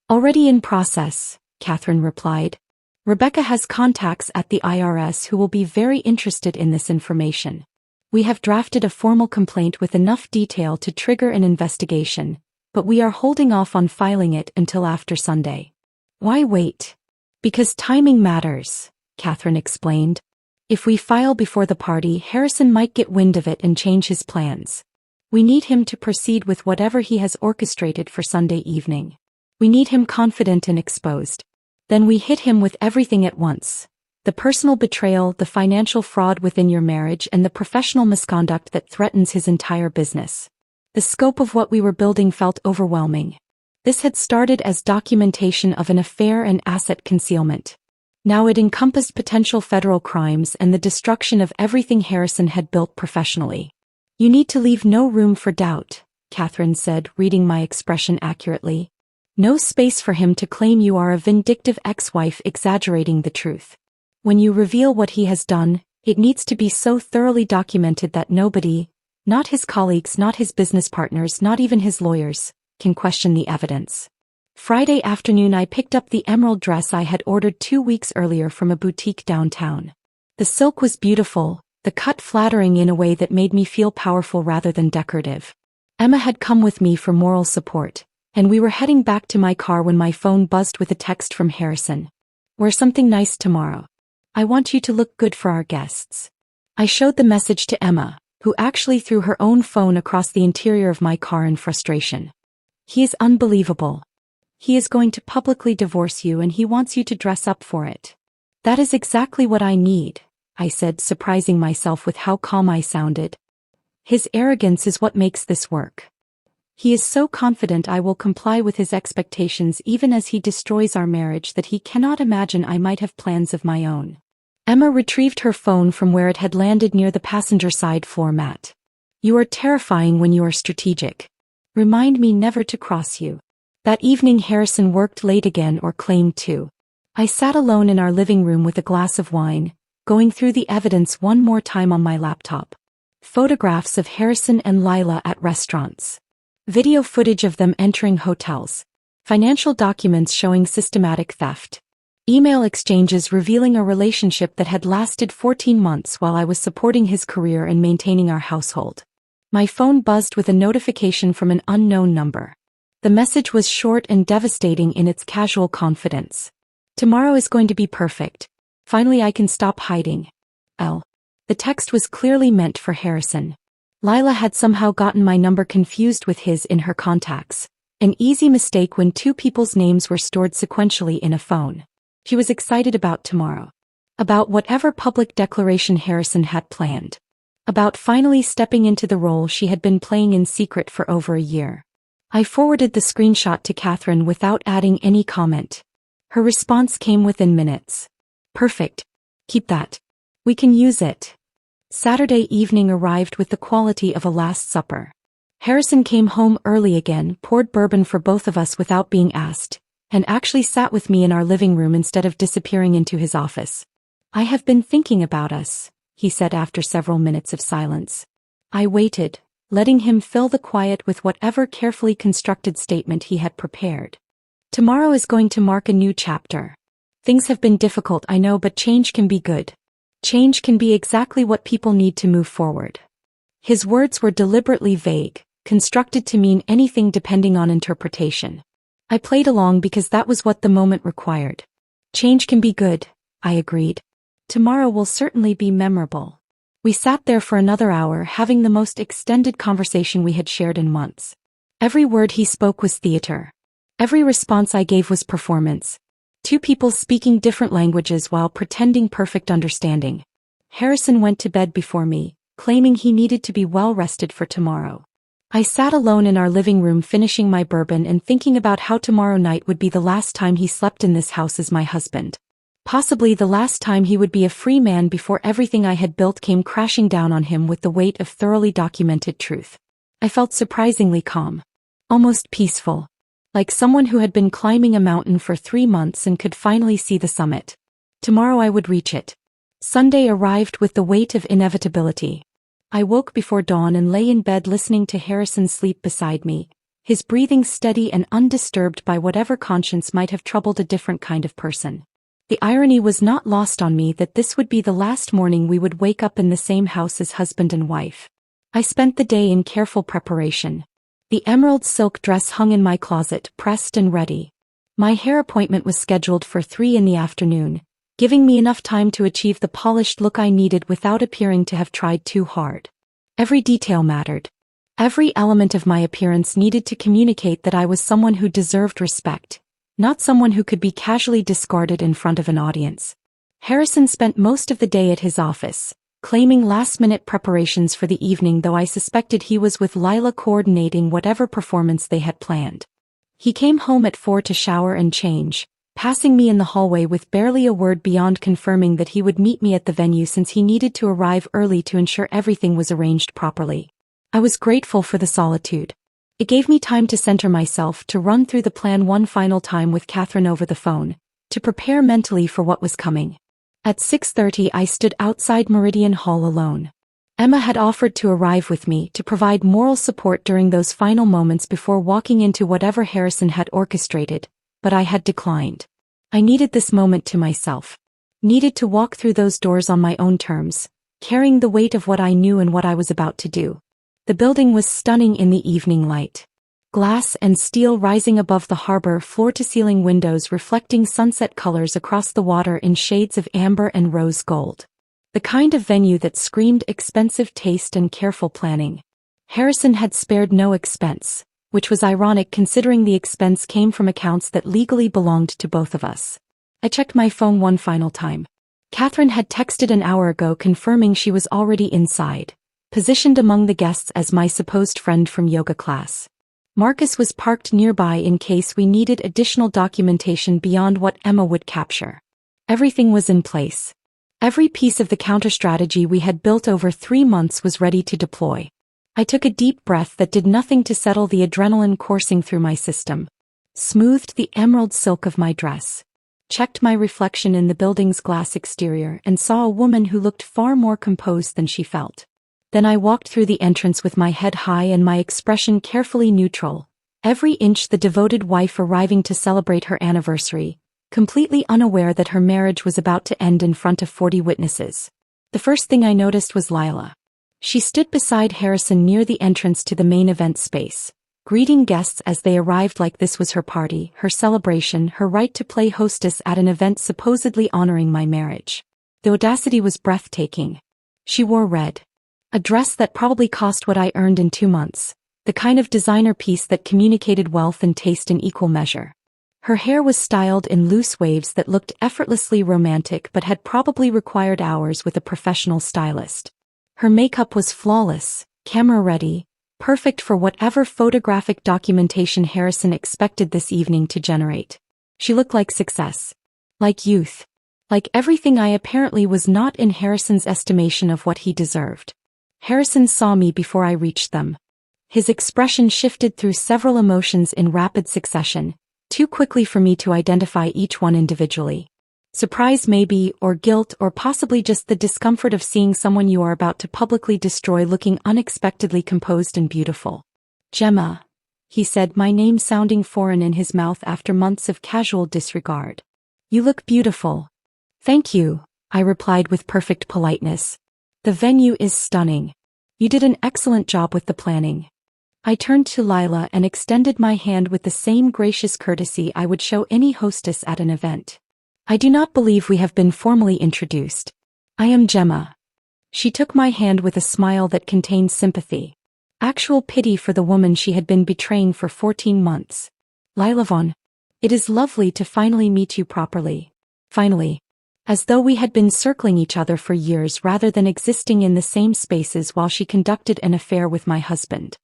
"Already in process," Catherine replied. "Rebecca has contacts at the IRS who will be very interested in this information. We have drafted a formal complaint with enough detail to trigger an investigation, but we are holding off on filing it until after Sunday." "Why wait?" "Because timing matters," Catherine explained. "If we file before the party, Harrison might get wind of it and change his plans. We need him to proceed with whatever he has orchestrated for Sunday evening. We need him confident and exposed. Then we hit him with everything at once. The personal betrayal, the financial fraud within your marriage, and the professional misconduct that threatens his entire business." The scope of what we were building felt overwhelming. This had started as documentation of an affair and asset concealment. Now it encompassed potential federal crimes and the destruction of everything Harrison had built professionally. "You need to leave no room for doubt," Catherine said, reading my expression accurately. "No space for him to claim you are a vindictive ex-wife exaggerating the truth. When you reveal what he has done, it needs to be so thoroughly documented that nobody, not his colleagues, not his business partners, not even his lawyers, can question the evidence." Friday afternoon I picked up the emerald dress I had ordered 2 weeks earlier from a boutique downtown. The silk was beautiful, the cut flattering in a way that made me feel powerful rather than decorative. Emma had come with me for moral support, and we were heading back to my car when my phone buzzed with a text from Harrison. "Wear something nice tomorrow. I want you to look good for our guests." I showed the message to Emma, who actually threw her own phone across the interior of my car in frustration. "He is unbelievable. He is going to publicly divorce you and he wants you to dress up for it." "That is exactly what I need," I said, surprising myself with how calm I sounded. "His arrogance is what makes this work. He is so confident I will comply with his expectations even as he destroys our marriage that he cannot imagine I might have plans of my own." Emma retrieved her phone from where it had landed near the passenger side floor mat. "You are terrifying when you are strategic. Remind me never to cross you." That evening Harrison worked late again, or claimed to. I sat alone in our living room with a glass of wine, going through the evidence one more time on my laptop. Photographs of Harrison and Lila at restaurants. Video footage of them entering hotels. Financial documents showing systematic theft. Email exchanges revealing a relationship that had lasted 14 months while I was supporting his career and maintaining our household. My phone buzzed with a notification from an unknown number. The message was short and devastating in its casual confidence. "Tomorrow is going to be perfect. Finally I can stop hiding. L." The text was clearly meant for Harrison. Lila had somehow gotten my number confused with his in her contacts. An easy mistake when two people's names were stored sequentially in a phone. She was excited about tomorrow. About whatever public declaration Harrison had planned. About finally stepping into the role she had been playing in secret for over a year. I forwarded the screenshot to Catherine without adding any comment. Her response came within minutes. "Perfect. Keep that. We can use it." Saturday evening arrived with the quality of a Last Supper. Harrison came home early again, poured bourbon for both of us without being asked, and actually sat with me in our living room instead of disappearing into his office. "I have been thinking about us," he said after several minutes of silence. I waited, letting him fill the quiet with whatever carefully constructed statement he had prepared. "Tomorrow is going to mark a new chapter. Things have been difficult, I know, but change can be good. Change can be exactly what people need to move forward." His words were deliberately vague, constructed to mean anything depending on interpretation. I played along because that was what the moment required. "Change can be good," I agreed. "Tomorrow will certainly be memorable." We sat there for another hour having the most extended conversation we had shared in months. Every word he spoke was theater. Every response I gave was performance. Two people speaking different languages while pretending perfect understanding. Harrison went to bed before me, claiming he needed to be well rested for tomorrow. I sat alone in our living room finishing my bourbon and thinking about how tomorrow night would be the last time he slept in this house as my husband. Possibly the last time he would be a free man before everything I had built came crashing down on him with the weight of thoroughly documented truth. I felt surprisingly calm. Almost peaceful. Like someone who had been climbing a mountain for 3 months and could finally see the summit. Tomorrow I would reach it. Sunday arrived with the weight of inevitability. I woke before dawn and lay in bed listening to Harrison sleep beside me, his breathing steady and undisturbed by whatever conscience might have troubled a different kind of person. The irony was not lost on me that this would be the last morning we would wake up in the same house as husband and wife. I spent the day in careful preparation. The emerald silk dress hung in my closet, pressed and ready. My hair appointment was scheduled for 3 in the afternoon, giving me enough time to achieve the polished look I needed without appearing to have tried too hard. Every detail mattered. Every element of my appearance needed to communicate that I was someone who deserved respect, not someone who could be casually discarded in front of an audience. Harrison spent most of the day at his office, claiming last-minute preparations for the evening, though I suspected he was with Lila coordinating whatever performance they had planned. He came home at 4 to shower and change, passing me in the hallway with barely a word beyond confirming that he would meet me at the venue since he needed to arrive early to ensure everything was arranged properly. I was grateful for the solitude. It gave me time to center myself, to run through the plan one final time with Catherine over the phone, to prepare mentally for what was coming. At 6:30 I stood outside Meridian Hall alone. Emma had offered to arrive with me to provide moral support during those final moments before walking into whatever Harrison had orchestrated, but I had declined. I needed this moment to myself. Needed to walk through those doors on my own terms, carrying the weight of what I knew and what I was about to do. The building was stunning in the evening light. Glass and steel rising above the harbor, floor-to-ceiling windows reflecting sunset colors across the water in shades of amber and rose gold. The kind of venue that screamed expensive taste and careful planning. Harrison had spared no expense, which was ironic considering the expense came from accounts that legally belonged to both of us. I checked my phone one final time. Catherine had texted an hour ago confirming she was already inside, positioned among the guests as my supposed friend from yoga class. Marcus was parked nearby in case we needed additional documentation beyond what Emma would capture. Everything was in place. Every piece of the counter-strategy we had built over 3 months was ready to deploy. I took a deep breath that did nothing to settle the adrenaline coursing through my system. Smoothed the emerald silk of my dress. Checked my reflection in the building's glass exterior and saw a woman who looked far more composed than she felt. Then I walked through the entrance with my head high and my expression carefully neutral, every inch the devoted wife arriving to celebrate her anniversary, completely unaware that her marriage was about to end in front of 40 witnesses. The first thing I noticed was Lila. She stood beside Harrison near the entrance to the main event space, greeting guests as they arrived like this was her party, her celebration, her right to play hostess at an event supposedly honoring my marriage. The audacity was breathtaking. She wore red. A dress that probably cost what I earned in 2 months, the kind of designer piece that communicated wealth and taste in equal measure. Her hair was styled in loose waves that looked effortlessly romantic but had probably required hours with a professional stylist. Her makeup was flawless, camera-ready, perfect for whatever photographic documentation Harrison expected this evening to generate. She looked like success. Like youth. Like everything I apparently was not in Harrison's estimation of what he deserved. Harrison saw me before I reached them. His expression shifted through several emotions in rapid succession, too quickly for me to identify each one individually. Surprise maybe, or guilt, or possibly just the discomfort of seeing someone you are about to publicly destroy looking unexpectedly composed and beautiful. Gemma, he said, my name sounding foreign in his mouth after months of casual disregard. You look beautiful. Thank you, I replied with perfect politeness. The venue is stunning. You did an excellent job with the planning. I turned to Lila and extended my hand with the same gracious courtesy I would show any hostess at an event. I do not believe we have been formally introduced. I am Gemma. She took my hand with a smile that contained sympathy. Actual pity for the woman she had been betraying for 14 months. Lila Vaughn. It is lovely to finally meet you properly. Finally. As though we had been circling each other for years rather than existing in the same spaces while she conducted an affair with my husband.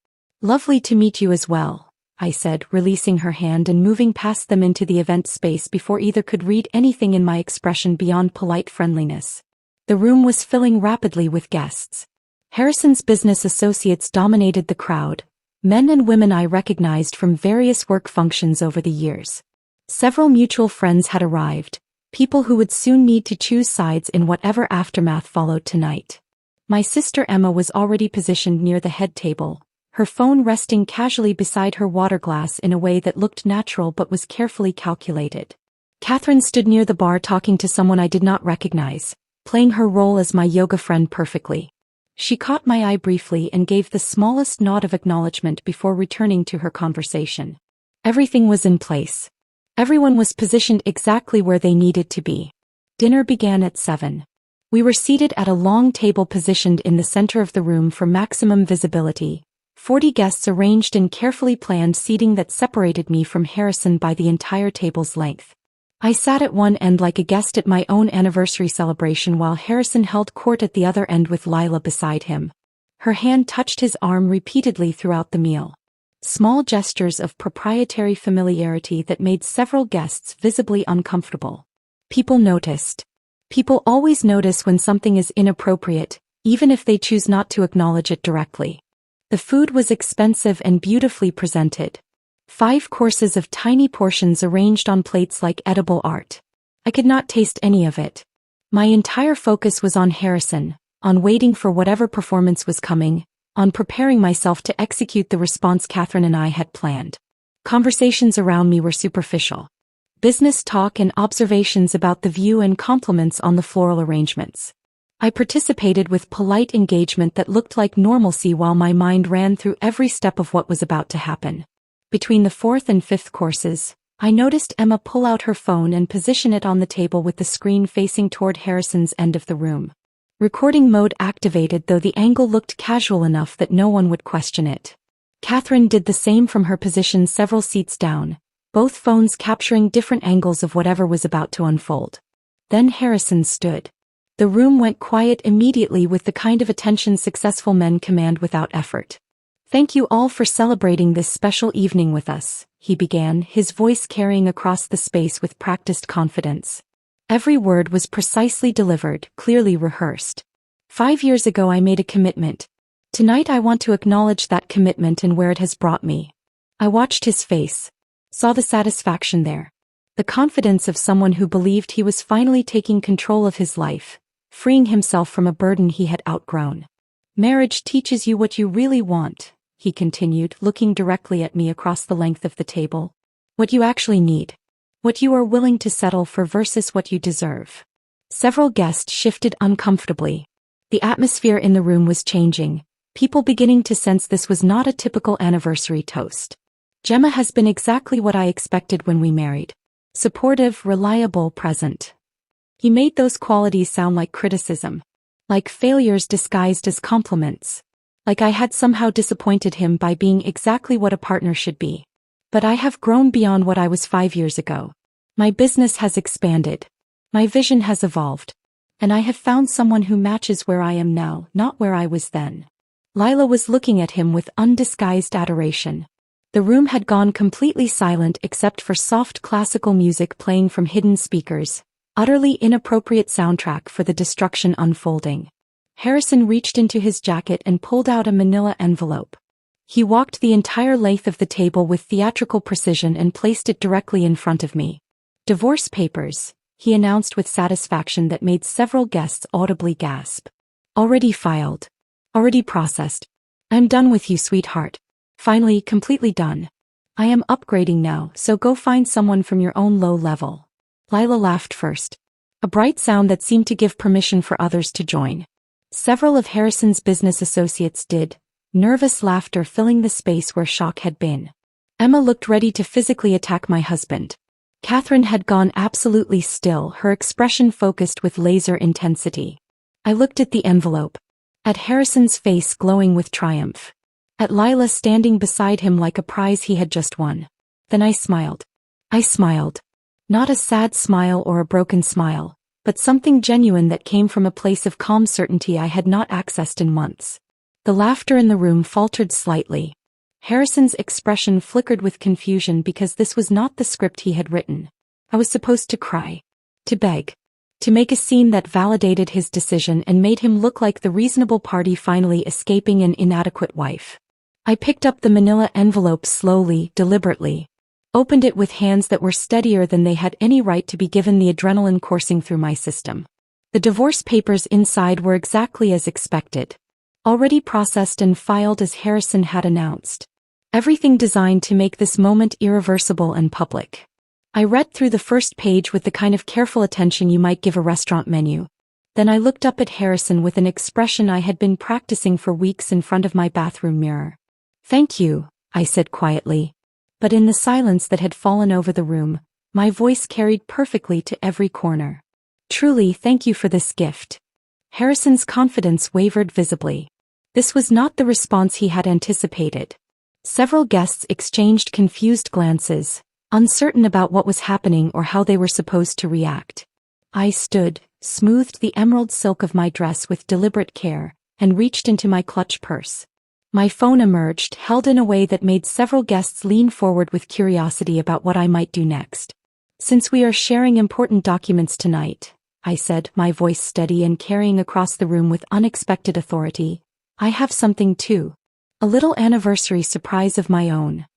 Lovely to meet you as well, I said, releasing her hand and moving past them into the event space before either could read anything in my expression beyond polite friendliness. The room was filling rapidly with guests. Harrison's business associates dominated the crowd, men and women I recognized from various work functions over the years. Several mutual friends had arrived. People who would soon need to choose sides in whatever aftermath followed tonight. My sister Emma was already positioned near the head table, her phone resting casually beside her water glass in a way that looked natural but was carefully calculated. Catherine stood near the bar talking to someone I did not recognize, playing her role as my yoga friend perfectly. She caught my eye briefly and gave the smallest nod of acknowledgement before returning to her conversation. Everything was in place. Everyone was positioned exactly where they needed to be. Dinner began at 7. We were seated at a long table positioned in the center of the room for maximum visibility, 40 guests arranged in carefully planned seating that separated me from Harrison by the entire table's length. I sat at one end like a guest at my own anniversary celebration while Harrison held court at the other end with Lila beside him. Her hand touched his arm repeatedly throughout the meal. Small gestures of proprietary familiarity that made several guests visibly uncomfortable. People noticed. People always notice when something is inappropriate, even if they choose not to acknowledge it directly. The food was expensive and beautifully presented. 5 courses of tiny portions arranged on plates like edible art. I could not taste any of it. My entire focus was on Harrison, on waiting for whatever performance was coming, on preparing myself to execute the response Catherine and I had planned. Conversations around me were superficial. Business talk and observations about the view and compliments on the floral arrangements. I participated with polite engagement that looked like normalcy while my mind ran through every step of what was about to happen. Between the fourth and fifth courses, I noticed Emma pull out her phone and position it on the table with the screen facing toward Harrison's end of the room. Recording mode activated, though the angle looked casual enough that no one would question it. Catherine did the same from her position several seats down, both phones capturing different angles of whatever was about to unfold. Then Harrison stood. The room went quiet immediately with the kind of attention successful men command without effort. "Thank you all for celebrating this special evening with us," he began, his voice carrying across the space with practiced confidence. Every word was precisely delivered, clearly rehearsed. 5 years ago I made a commitment. Tonight I want to acknowledge that commitment and where it has brought me. I watched his face. Saw the satisfaction there. The confidence of someone who believed he was finally taking control of his life, freeing himself from a burden he had outgrown. "Marriage teaches you what you really want," he continued, looking directly at me across the length of the table. "What you actually need. What you are willing to settle for versus what you deserve." Several guests shifted uncomfortably. The atmosphere in the room was changing, people beginning to sense this was not a typical anniversary toast. "Gemma has been exactly what I expected when we married. Supportive, reliable, present." He made those qualities sound like criticism. Like failures disguised as compliments. Like I had somehow disappointed him by being exactly what a partner should be. But I have grown beyond what I was 5 years ago. My business has expanded. My vision has evolved. And I have found someone who matches where I am now, not where I was then. Lila was looking at him with undisguised adoration. The room had gone completely silent except for soft classical music playing from hidden speakers, utterly inappropriate soundtrack for the destruction unfolding. Harrison reached into his jacket and pulled out a manila envelope. He walked the entire length of the table with theatrical precision and placed it directly in front of me. "Divorce papers," he announced with satisfaction that made several guests audibly gasp. "Already filed. Already processed. I'm done with you, sweetheart. Finally, completely done. I am upgrading now, so go find someone from your own low level." Lila laughed first. A bright sound that seemed to give permission for others to join. Several of Harrison's business associates did, nervous laughter filling the space where shock had been. Emma looked ready to physically attack my husband. Catherine had gone absolutely still, her expression focused with laser intensity. I looked at the envelope. At Harrison's face glowing with triumph. At Lila standing beside him like a prize he had just won. Then I smiled. I smiled. Not a sad smile or a broken smile, but something genuine that came from a place of calm certainty I had not accessed in months. The laughter in the room faltered slightly. Harrison's expression flickered with confusion because this was not the script he had written. I was supposed to cry. To beg. To make a scene that validated his decision and made him look like the reasonable party finally escaping an inadequate wife. I picked up the manila envelope slowly, deliberately. Opened it with hands that were steadier than they had any right to be given the adrenaline coursing through my system. The divorce papers inside were exactly as expected. Already processed and filed as Harrison had announced. Everything designed to make this moment irreversible and public. I read through the first page with the kind of careful attention you might give a restaurant menu. Then I looked up at Harrison with an expression I had been practicing for weeks in front of my bathroom mirror. "Thank you," I said quietly. But in the silence that had fallen over the room, my voice carried perfectly to every corner. "Truly, thank you for this gift." Harrison's confidence wavered visibly. This was not the response he had anticipated. Several guests exchanged confused glances, uncertain about what was happening or how they were supposed to react. I stood, smoothed the emerald silk of my dress with deliberate care, and reached into my clutch purse. My phone emerged, held in a way that made several guests lean forward with curiosity about what I might do next. "Since we are sharing important documents tonight," I said, my voice steady and carrying across the room with unexpected authority, "I have something too. A little anniversary surprise of my own."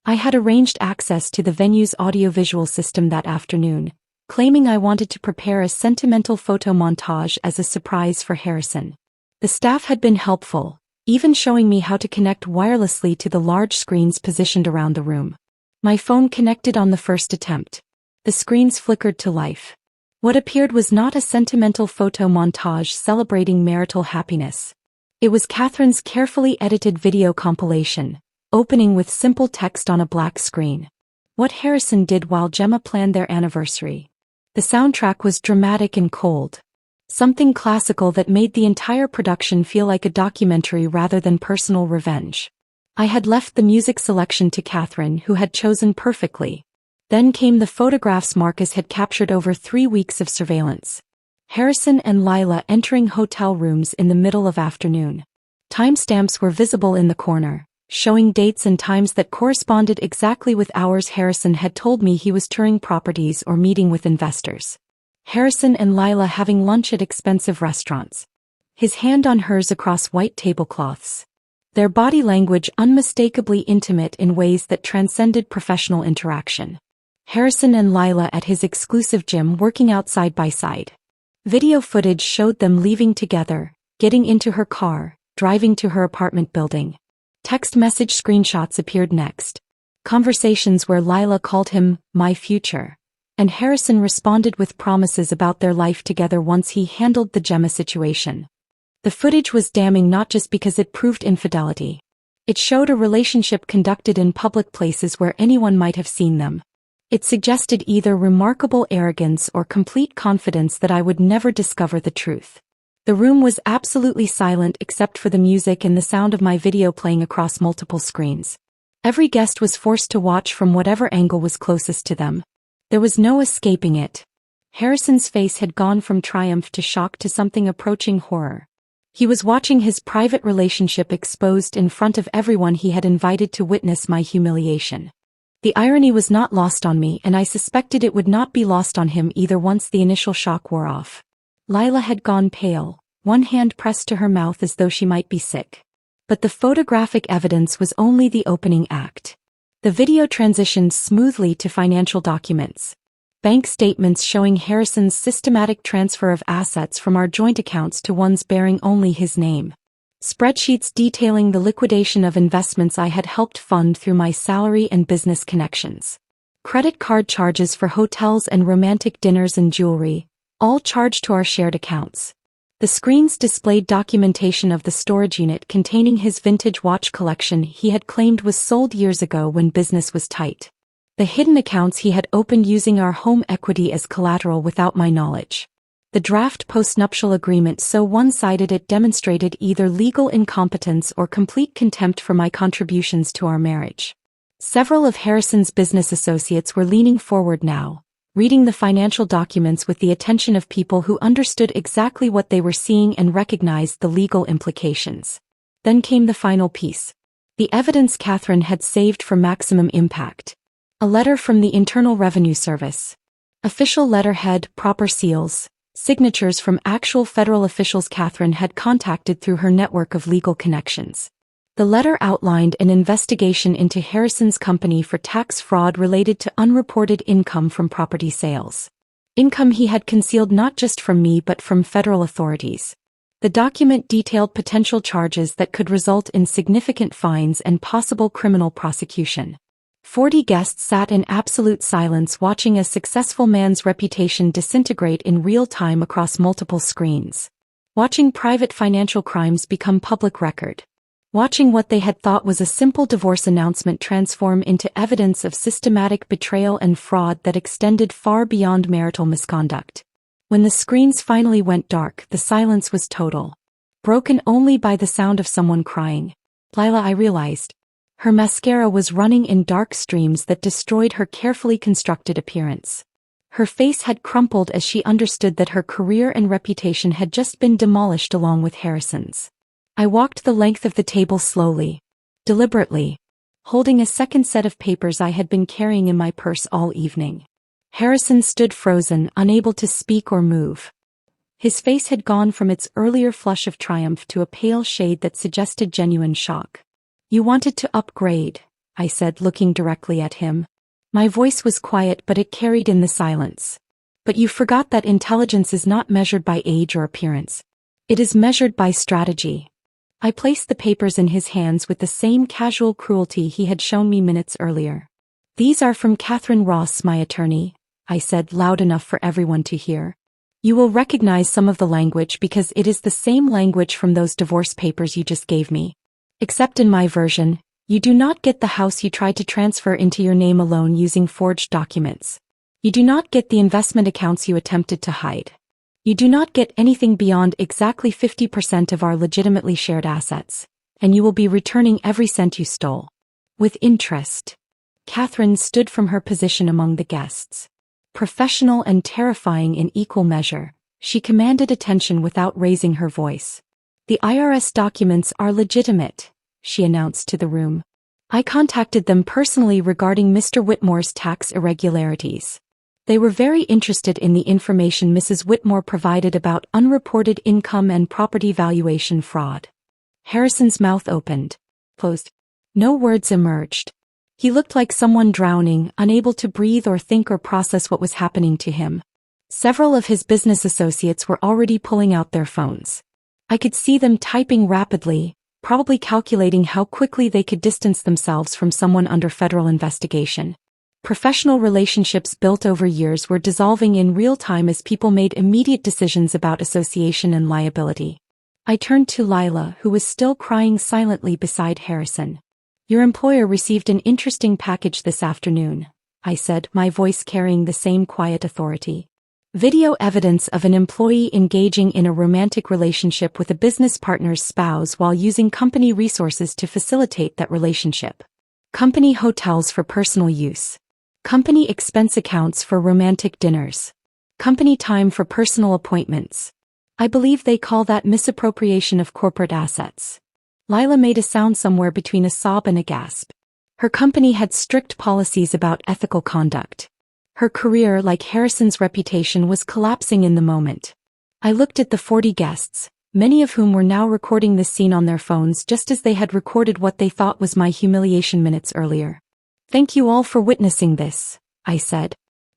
I had arranged access to the venue's audiovisual system that afternoon, claiming I wanted to prepare a sentimental photo montage as a surprise for Harrison. The staff had been helpful, even showing me how to connect wirelessly to the large screens positioned around the room. My phone connected on the first attempt. The screens flickered to life. What appeared was not a sentimental photo montage celebrating marital happiness. It was Catherine's carefully edited video compilation, opening with simple text on a black screen. What Harrison did while Gemma planned their anniversary. The soundtrack was dramatic and cold. Something classical that made the entire production feel like a documentary rather than personal revenge. I had left the music selection to Catherine, who had chosen perfectly. Then came the photographs Marcus had captured over 3 weeks of surveillance. Harrison and Lila entering hotel rooms in the middle of afternoon. Timestamps were visible in the corner, showing dates and times that corresponded exactly with hours Harrison had told me he was touring properties or meeting with investors. Harrison and Lila having lunch at expensive restaurants. His hand on hers across white tablecloths. Their body language unmistakably intimate in ways that transcended professional interaction. Harrison and Lila at his exclusive gym working out side by side. Video footage showed them leaving together, getting into her car, driving to her apartment building. Text message screenshots appeared next. Conversations where Lila called him, "my future," and Harrison responded with promises about their life together once he handled the Gemma situation. The footage was damning not just because it proved infidelity. It showed a relationship conducted in public places where anyone might have seen them. It suggested either remarkable arrogance or complete confidence that I would never discover the truth. The room was absolutely silent except for the music and the sound of my video playing across multiple screens. Every guest was forced to watch from whatever angle was closest to them. There was no escaping it. Harrison's face had gone from triumph to shock to something approaching horror. He was watching his private relationship exposed in front of everyone he had invited to witness my humiliation. The irony was not lost on me, and I suspected it would not be lost on him either once the initial shock wore off. Lila had gone pale, one hand pressed to her mouth as though she might be sick. But the photographic evidence was only the opening act. The video transitioned smoothly to financial documents. Bank statements showing Harrison's systematic transfer of assets from our joint accounts to ones bearing only his name. Spreadsheets detailing the liquidation of investments I had helped fund through my salary and business connections. Credit card charges for hotels and romantic dinners and jewelry, all charged to our shared accounts. The screens displayed documentation of the storage unit containing his vintage watch collection he had claimed was sold years ago when business was tight. The hidden accounts he had opened using our home equity as collateral without my knowledge. The draft postnuptial agreement so one-sided it demonstrated either legal incompetence or complete contempt for my contributions to our marriage. Several of Harrison's business associates were leaning forward now, reading the financial documents with the attention of people who understood exactly what they were seeing and recognized the legal implications. Then came the final piece. The evidence Catherine had saved for maximum impact. A letter from the Internal Revenue Service. Official letterhead, proper seals, signatures from actual federal officials Catherine had contacted through her network of legal connections. The letter outlined an investigation into Harrison's company for tax fraud related to unreported income from property sales. Income he had concealed not just from me but from federal authorities. The document detailed potential charges that could result in significant fines and possible criminal prosecution. 40 guests sat in absolute silence watching a successful man's reputation disintegrate in real time across multiple screens. Watching private financial crimes become public record. Watching what they had thought was a simple divorce announcement transform into evidence of systematic betrayal and fraud that extended far beyond marital misconduct. When the screens finally went dark, the silence was total. Broken only by the sound of someone crying. Lila, I realized. Her mascara was running in dark streams that destroyed her carefully constructed appearance. Her face had crumpled as she understood that her career and reputation had just been demolished along with Harrison's. I walked the length of the table slowly, deliberately, holding a second set of papers I had been carrying in my purse all evening. Harrison stood frozen, unable to speak or move. His face had gone from its earlier flush of triumph to a pale shade that suggested genuine shock. You wanted to upgrade, I said, looking directly at him. My voice was quiet but it carried in the silence. But you forgot that intelligence is not measured by age or appearance. It is measured by strategy. I placed the papers in his hands with the same casual cruelty he had shown me minutes earlier. These are from Catherine Ross, my attorney, I said loud enough for everyone to hear. You will recognize some of the language because it is the same language from those divorce papers you just gave me. Except in my version, you do not get the house you tried to transfer into your name alone using forged documents. You do not get the investment accounts you attempted to hide. You do not get anything beyond exactly 50% of our legitimately shared assets, and you will be returning every cent you stole. With interest. Catherine stood from her position among the guests. Professional and terrifying in equal measure, she commanded attention without raising her voice. The IRS documents are legitimate, she announced to the room. I contacted them personally regarding Mr. Whitmore's tax irregularities. They were very interested in the information Mrs. Whitmore provided about unreported income and property valuation fraud. Harrison's mouth opened, closed. No words emerged. He looked like someone drowning, unable to breathe or think or process what was happening to him. Several of his business associates were already pulling out their phones. I could see them typing rapidly, probably calculating how quickly they could distance themselves from someone under federal investigation. Professional relationships built over years were dissolving in real time as people made immediate decisions about association and liability. I turned to Lila, who was still crying silently beside Harrison. Your employer received an interesting package this afternoon, I said, my voice carrying the same quiet authority. Video evidence of an employee engaging in a romantic relationship with a business partner's spouse while using company resources to facilitate that relationship. Company hotels for personal use. Company expense accounts for romantic dinners. Company time for personal appointments. I believe they call that misappropriation of corporate assets. Lila made a sound somewhere between a sob and a gasp. Her company had strict policies about ethical conduct. Her career, like Harrison's reputation, was collapsing in the moment. I looked at the 40 guests, many of whom were now recording this scene on their phones just as they had recorded what they thought was my humiliation minutes earlier. Thank you all for witnessing this, I said.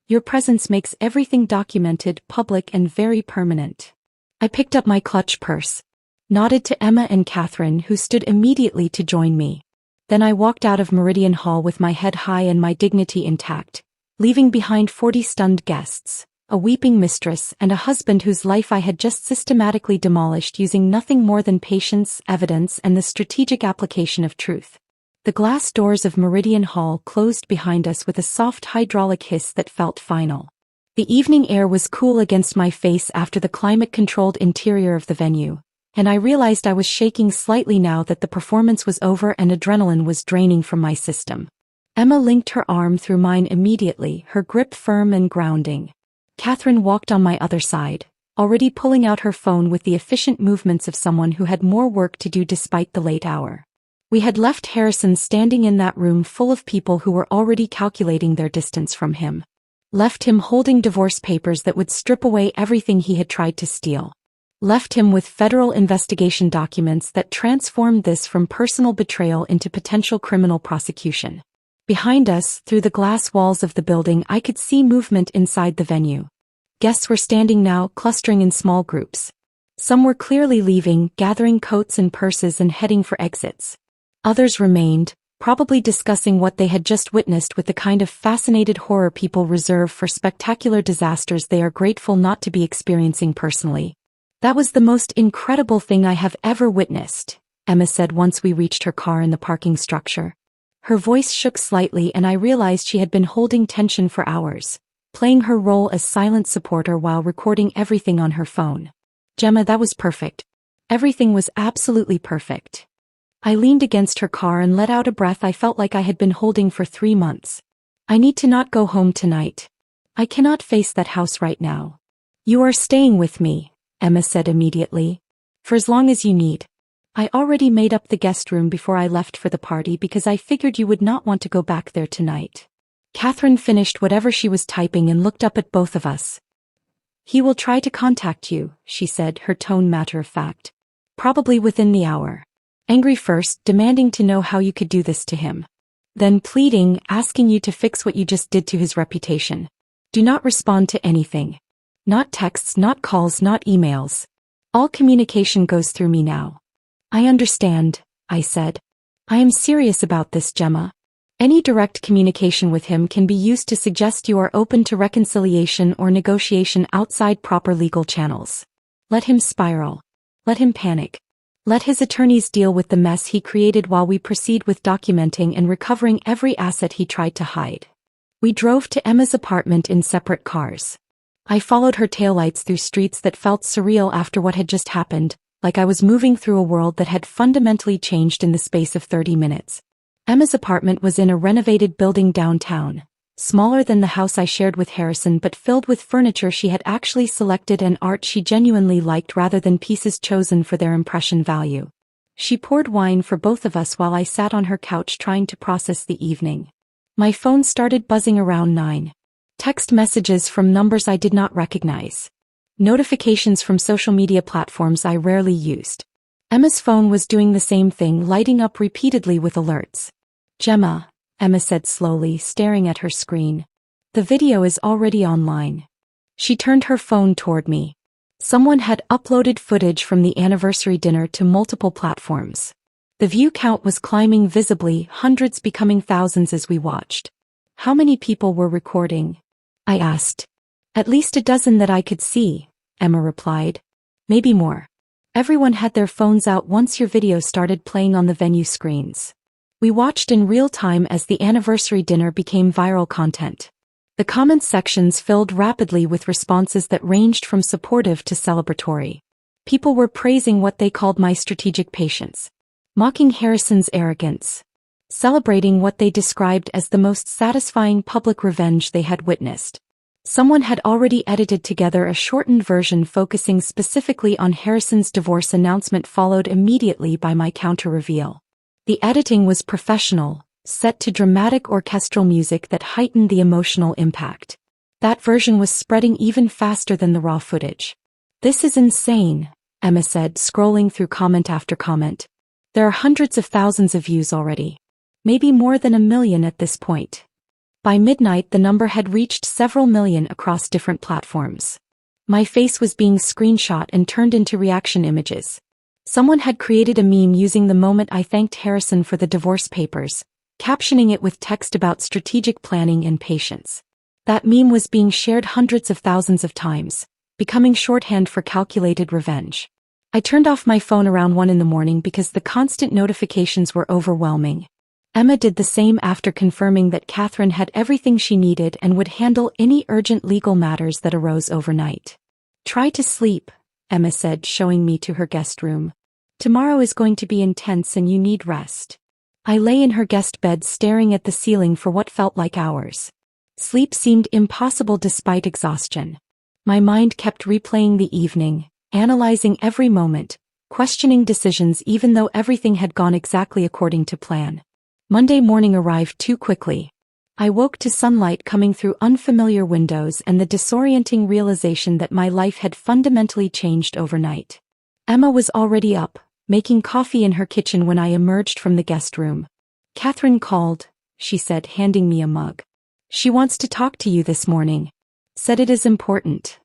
Your presence makes everything documented, public, and very permanent. I picked up my clutch purse, nodded to Emma and Catherine, who stood immediately to join me. Then I walked out of Meridian Hall with my head high and my dignity intact, leaving behind 40 stunned guests, a weeping mistress, and a husband whose life I had just systematically demolished using nothing more than patience, evidence, and the strategic application of truth. The glass doors of Meridian Hall closed behind us with a soft hydraulic hiss that felt final. The evening air was cool against my face after the climate-controlled interior of the venue, and I realized I was shaking slightly now that the performance was over and adrenaline was draining from my system. Emma linked her arm through mine immediately, her grip firm and grounding. Catherine walked on my other side, already pulling out her phone with the efficient movements of someone who had more work to do despite the late hour. We had left Harrison standing in that room full of people who were already calculating their distance from him. Left him holding divorce papers that would strip away everything he had tried to steal. Left him with federal investigation documents that transformed this from personal betrayal into potential criminal prosecution. Behind us, through the glass walls of the building, I could see movement inside the venue. Guests were standing now, clustering in small groups. Some were clearly leaving, gathering coats and purses and heading for exits. Others remained, probably discussing what they had just witnessed with the kind of fascinated horror people reserve for spectacular disasters they are grateful not to be experiencing personally. That was the most incredible thing I have ever witnessed, Emma said once we reached her car in the parking structure. Her voice shook slightly and I realized she had been holding tension for hours, playing her role as silent supporter while recording everything on her phone. Gemma, that was perfect. Everything was absolutely perfect. I leaned against her car and let out a breath I felt like I had been holding for 3 months. I need to not go home tonight. I cannot face that house right now. You are staying with me, Emma said immediately. For as long as you need. I already made up the guest room before I left for the party because I figured you would not want to go back there tonight. Catherine finished whatever she was typing and looked up at both of us. He will try to contact you, she said, her tone matter-of-fact. Probably within the hour. Angry first, demanding to know how you could do this to him. Then pleading, asking you to fix what you just did to his reputation. Do not respond to anything. Not texts, not calls, not emails. All communication goes through me now. I understand, I said. I am serious about this, Gemma. Any direct communication with him can be used to suggest you are open to reconciliation or negotiation outside proper legal channels. Let him spiral. Let him panic. Let his attorneys deal with the mess he created while we proceed with documenting and recovering every asset he tried to hide. We drove to Emma's apartment in separate cars. I followed her taillights through streets that felt surreal after what had just happened, like I was moving through a world that had fundamentally changed in the space of 30 minutes. Emma's apartment was in a renovated building downtown, smaller than the house I shared with Harrison but filled with furniture she had actually selected and art she genuinely liked rather than pieces chosen for their impression value. She poured wine for both of us while I sat on her couch trying to process the evening. My phone started buzzing around 9. Text messages from numbers I did not recognize. Notifications from social media platforms I rarely used. Emma's phone was doing the same thing, lighting up repeatedly with alerts. "Gemma," Emma said slowly, staring at her screen. "The video is already online." She turned her phone toward me. Someone had uploaded footage from the anniversary dinner to multiple platforms. The view count was climbing visibly, hundreds becoming thousands as we watched. "How many people were recording?" I asked. "At least a dozen that I could see," Emma replied. "Maybe more. Everyone had their phones out once your video started playing on the venue screens." We watched in real time as the anniversary dinner became viral content. The comment sections filled rapidly with responses that ranged from supportive to celebratory. People were praising what they called my strategic patience, mocking Harrison's arrogance, celebrating what they described as the most satisfying public revenge they had witnessed. Someone had already edited together a shortened version focusing specifically on Harrison's divorce announcement, followed immediately by my counter-reveal. The editing was professional, set to dramatic orchestral music that heightened the emotional impact. That version was spreading even faster than the raw footage. "This is insane," Emma said, scrolling through comment after comment. "There are hundreds of thousands of views already. Maybe more than 1 million at this point." By midnight the number had reached several million across different platforms. My face was being screenshot and turned into reaction images. Someone had created a meme using the moment I thanked Harrison for the divorce papers, captioning it with text about strategic planning and patience. That meme was being shared hundreds of thousands of times, becoming shorthand for calculated revenge. I turned off my phone around 1 a.m. because the constant notifications were overwhelming. Emma did the same after confirming that Catherine had everything she needed and would handle any urgent legal matters that arose overnight. "Try to sleep," Emma said, showing me to her guest room. "Tomorrow is going to be intense and you need rest." I lay in her guest bed staring at the ceiling for what felt like hours. Sleep seemed impossible despite exhaustion. My mind kept replaying the evening, analyzing every moment, questioning decisions even though everything had gone exactly according to plan. Monday morning arrived too quickly. I woke to sunlight coming through unfamiliar windows and the disorienting realization that my life had fundamentally changed overnight. Emma was already up, making coffee in her kitchen when I emerged from the guest room. "Catherine called," she said, handing me a mug. "She wants to talk to you this morning. Said it is important."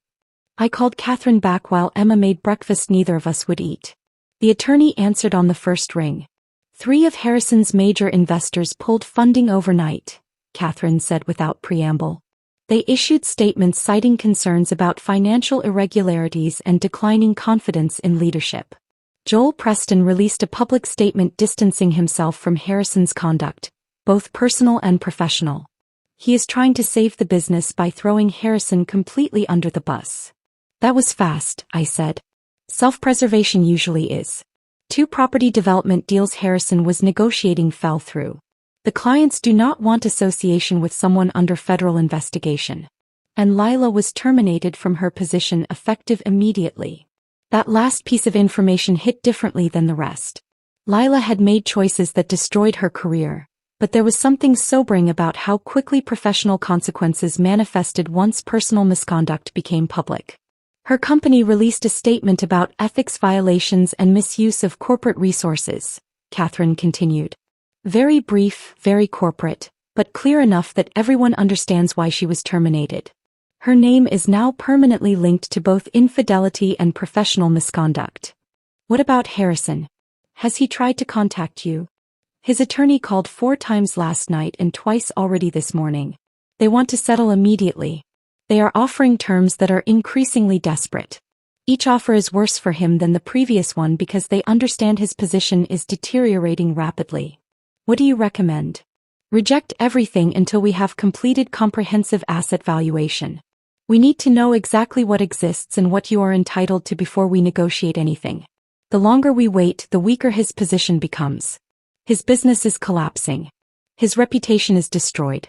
I called Catherine back while Emma made breakfast neither of us would eat. The attorney answered on the first ring. 3 of Harrison's major investors pulled funding overnight, Catherine said without preamble. They issued statements citing concerns about financial irregularities and declining confidence in leadership. Joel Preston released a public statement distancing himself from Harrison's conduct, both personal and professional. He is trying to save the business by throwing Harrison completely under the bus. That was fast, I said. Self-preservation usually is. 2 property development deals Harrison was negotiating fell through. The clients do not want association with someone under federal investigation. And Lila was terminated from her position effective immediately. That last piece of information hit differently than the rest. Lila had made choices that destroyed her career, but there was something sobering about how quickly professional consequences manifested once personal misconduct became public. Her company released a statement about ethics violations and misuse of corporate resources, Catherine continued. Very brief, very corporate, but clear enough that everyone understands why she was terminated. Her name is now permanently linked to both infidelity and professional misconduct. What about Harrison? Has he tried to contact you? His attorney called 4 times last night and twice already this morning. They want to settle immediately. They are offering terms that are increasingly desperate. Each offer is worse for him than the previous one because they understand his position is deteriorating rapidly. What do you recommend? Reject everything until we have completed comprehensive asset valuation. We need to know exactly what exists and what you are entitled to before we negotiate anything. The longer we wait, the weaker his position becomes. His business is collapsing. His reputation is destroyed.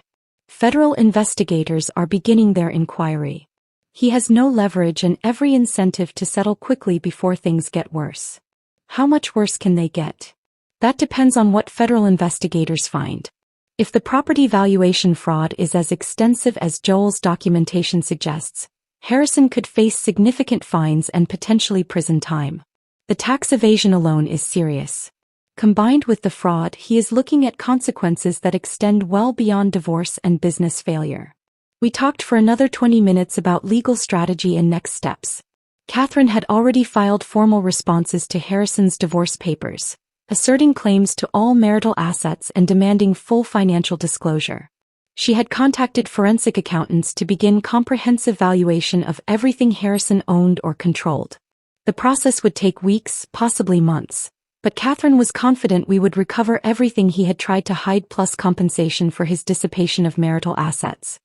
Federal investigators are beginning their inquiry. He has no leverage and every incentive to settle quickly before things get worse. How much worse can they get? That depends on what federal investigators find. If the property valuation fraud is as extensive as Joel's documentation suggests, Harrison could face significant fines and potentially prison time. The tax evasion alone is serious. Combined with the fraud, he is looking at consequences that extend well beyond divorce and business failure. We talked for another 20 minutes about legal strategy and next steps. Catherine had already filed formal responses to Harrison's divorce papers, asserting claims to all marital assets and demanding full financial disclosure. She had contacted forensic accountants to begin comprehensive valuation of everything Harrison owned or controlled. The process would take weeks, possibly months, but Catherine was confident we would recover everything he had tried to hide plus compensation for his dissipation of marital assets.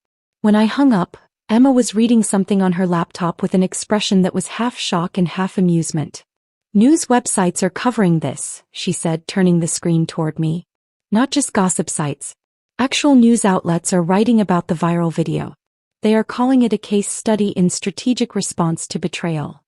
When I hung up, Emma was reading something on her laptop with an expression that was half shock and half amusement. News websites are covering this, she said, turning the screen toward me. Not just gossip sites. Actual news outlets are writing about the viral video. They are calling it a case study in strategic response to betrayal.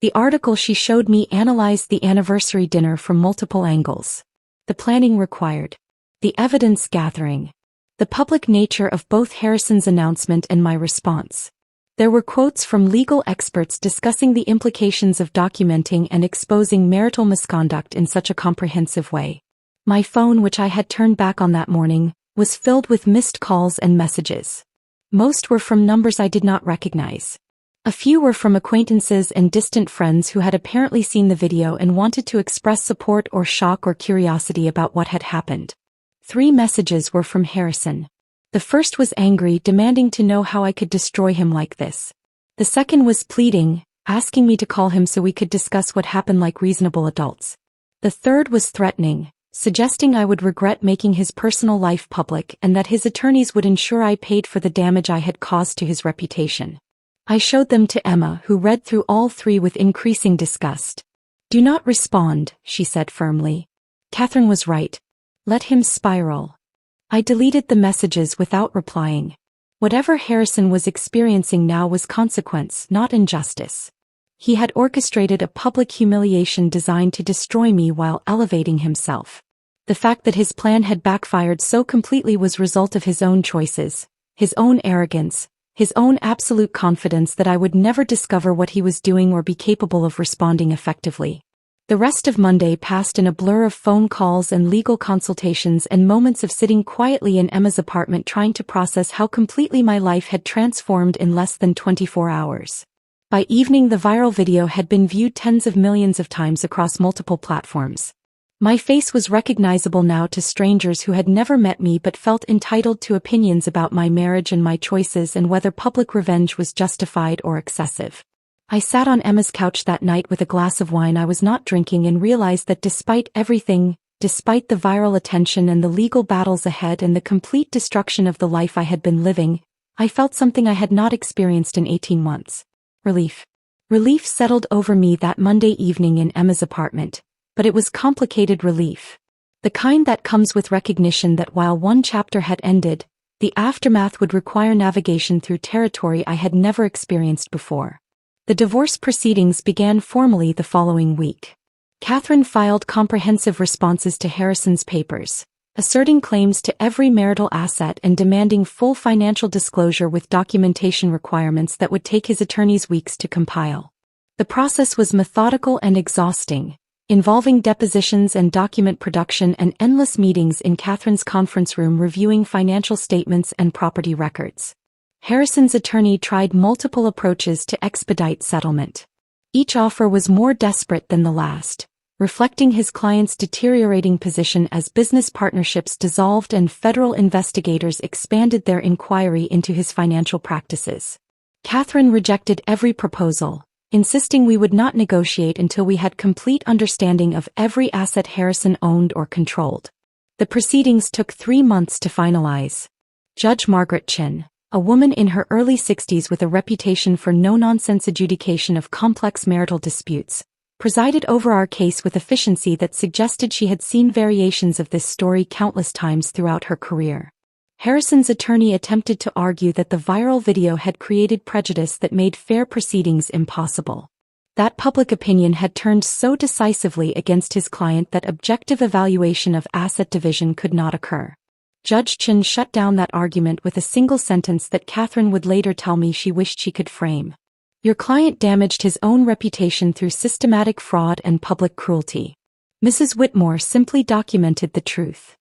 The article she showed me analyzed the anniversary dinner from multiple angles. The planning required. The evidence gathering. The public nature of both Harrison's announcement and my response. There were quotes from legal experts discussing the implications of documenting and exposing marital misconduct in such a comprehensive way. My phone, which I had turned back on that morning, was filled with missed calls and messages. Most were from numbers I did not recognize. A few were from acquaintances and distant friends who had apparently seen the video and wanted to express support or shock or curiosity about what had happened. 3 messages were from Harrison. The first was angry, demanding to know how I could destroy him like this. The second was pleading, asking me to call him so we could discuss what happened like reasonable adults. The third was threatening, suggesting I would regret making his personal life public and that his attorneys would ensure I paid for the damage I had caused to his reputation. I showed them to Emma, who read through all 3 with increasing disgust. Do not respond, she said firmly. Catherine was right. Let him spiral. I deleted the messages without replying. Whatever Harrison was experiencing now was consequence, not injustice. He had orchestrated a public humiliation designed to destroy me while elevating himself. The fact that his plan had backfired so completely was result of his own choices, his own arrogance, his own absolute confidence that I would never discover what he was doing or be capable of responding effectively. The rest of Monday passed in a blur of phone calls and legal consultations and moments of sitting quietly in Emma's apartment trying to process how completely my life had transformed in less than 24 hours. By evening, the viral video had been viewed tens of millions of times across multiple platforms. My face was recognizable now to strangers who had never met me but felt entitled to opinions about my marriage and my choices and whether public revenge was justified or excessive. I sat on Emma's couch that night with a glass of wine I was not drinking and realized that despite everything, despite the viral attention and the legal battles ahead and the complete destruction of the life I had been living, I felt something I had not experienced in 18 months. Relief. Relief settled over me that Monday evening in Emma's apartment, but it was complicated relief. The kind that comes with recognition that while one chapter had ended, the aftermath would require navigation through territory I had never experienced before. The divorce proceedings began formally the following week. Catherine filed comprehensive responses to Harrison's papers, asserting claims to every marital asset and demanding full financial disclosure with documentation requirements that would take his attorneys weeks to compile. The process was methodical and exhausting, involving depositions and document production and endless meetings in Catherine's conference room reviewing financial statements and property records. Harrison's attorney tried multiple approaches to expedite settlement. Each offer was more desperate than the last, reflecting his client's deteriorating position as business partnerships dissolved and federal investigators expanded their inquiry into his financial practices. Catherine rejected every proposal, insisting we would not negotiate until we had complete understanding of every asset Harrison owned or controlled. The proceedings took 3 months to finalize. Judge Margaret Chin, a woman in her early 60s with a reputation for no-nonsense adjudication of complex marital disputes, presided over our case with efficiency that suggested she had seen variations of this story countless times throughout her career. Harrison's attorney attempted to argue that the viral video had created prejudice that made fair proceedings impossible. That public opinion had turned so decisively against his client that objective evaluation of asset division could not occur. Judge Chin shut down that argument with a single sentence that Catherine would later tell me she wished she could frame. Your client damaged his own reputation through systematic fraud and public cruelty. Mrs. Whitmore simply documented the truth.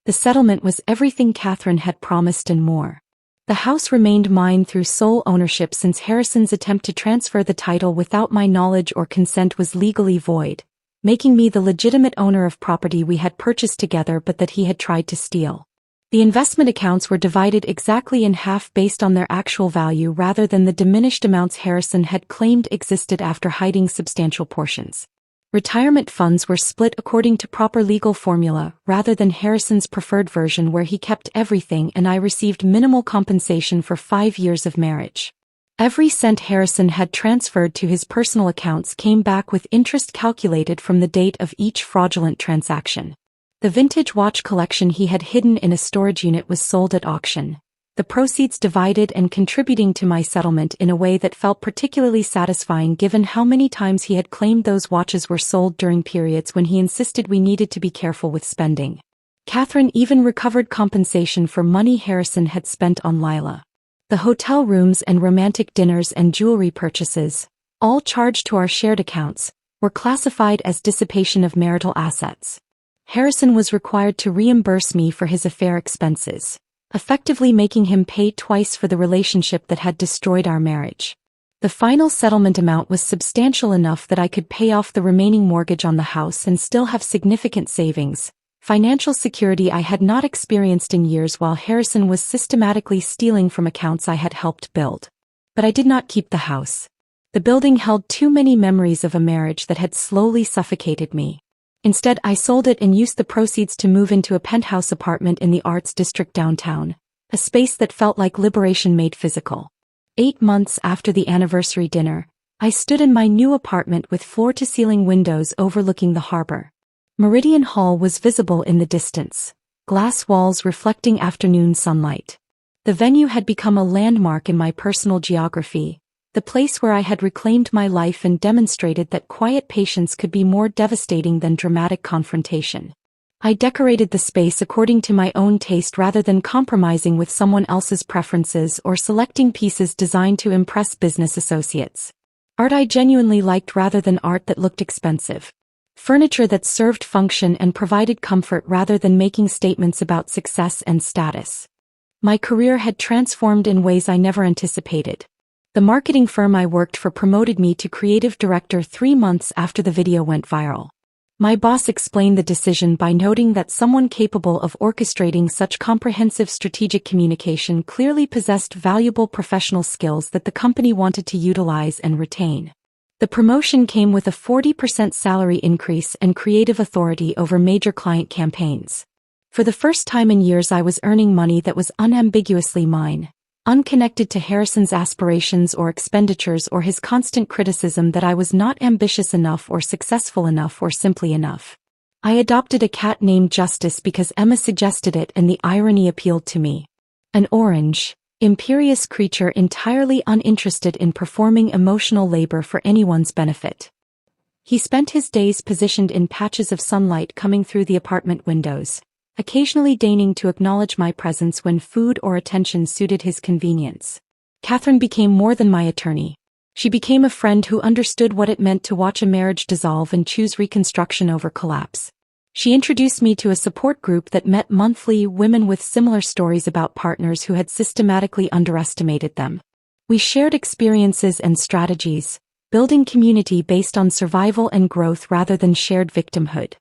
The settlement was everything Catherine had promised and more. The house remained mine through sole ownership since Harrison's attempt to transfer the title without my knowledge or consent was legally void, making me the legitimate owner of property we had purchased together but that he had tried to steal. The investment accounts were divided exactly in half based on their actual value rather than the diminished amounts Harrison had claimed existed after hiding substantial portions. Retirement funds were split according to proper legal formula rather than Harrison's preferred version where he kept everything and I received minimal compensation for 5 years of marriage. Every cent Harrison had transferred to his personal accounts came back with interest calculated from the date of each fraudulent transaction. The vintage watch collection he had hidden in a storage unit was sold at auction, the proceeds divided and contributing to my settlement in a way that felt particularly satisfying given how many times he had claimed those watches were sold during periods when he insisted we needed to be careful with spending. Catherine even recovered compensation for money Harrison had spent on Lila. The hotel rooms and romantic dinners and jewelry purchases, all charged to our shared accounts, were classified as dissipation of marital assets. Harrison was required to reimburse me for his affair expenses, effectively making him pay twice for the relationship that had destroyed our marriage. The final settlement amount was substantial enough that I could pay off the remaining mortgage on the house and still have significant savings, financial security I had not experienced in years while Harrison was systematically stealing from accounts I had helped build. But I did not keep the house. The building held too many memories of a marriage that had slowly suffocated me. Instead, I sold it and used the proceeds to move into a penthouse apartment in the Arts District downtown, a space that felt like liberation made physical. 8 months after the anniversary dinner, I stood in my new apartment with floor-to-ceiling windows overlooking the harbor. Meridian Hall was visible in the distance, glass walls reflecting afternoon sunlight. The venue had become a landmark in my personal geography, the place where I had reclaimed my life and demonstrated that quiet patience could be more devastating than dramatic confrontation. I decorated the space according to my own taste rather than compromising with someone else's preferences or selecting pieces designed to impress business associates. Art I genuinely liked rather than art that looked expensive. Furniture that served function and provided comfort rather than making statements about success and status. My career had transformed in ways I never anticipated. The marketing firm I worked for promoted me to creative director 3 months after the video went viral. My boss explained the decision by noting that someone capable of orchestrating such comprehensive strategic communication clearly possessed valuable professional skills that the company wanted to utilize and retain. The promotion came with a 40% salary increase and creative authority over major client campaigns. For the first time in years I was earning money that was unambiguously mine, unconnected to Harrison's aspirations or expenditures or his constant criticism that I was not ambitious enough or successful enough or simply enough. I adopted a cat named Justice because Emma suggested it and the irony appealed to me. An orange, imperious creature entirely uninterested in performing emotional labor for anyone's benefit. He spent his days positioned in patches of sunlight coming through the apartment windows, occasionally deigning to acknowledge my presence when food or attention suited his convenience. Catherine became more than my attorney. She became a friend who understood what it meant to watch a marriage dissolve and choose reconstruction over collapse. She introduced me to a support group that met monthly, women with similar stories about partners who had systematically underestimated them. We shared experiences and strategies, building community based on survival and growth rather than shared victimhood.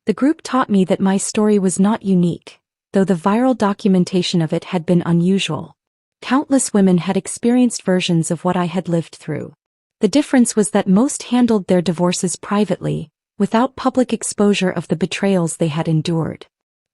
The group taught me that my story was not unique, though the viral documentation of it had been unusual. Countless women had experienced versions of what I had lived through. The difference was that most handled their divorces privately, without public exposure of the betrayals they had endured.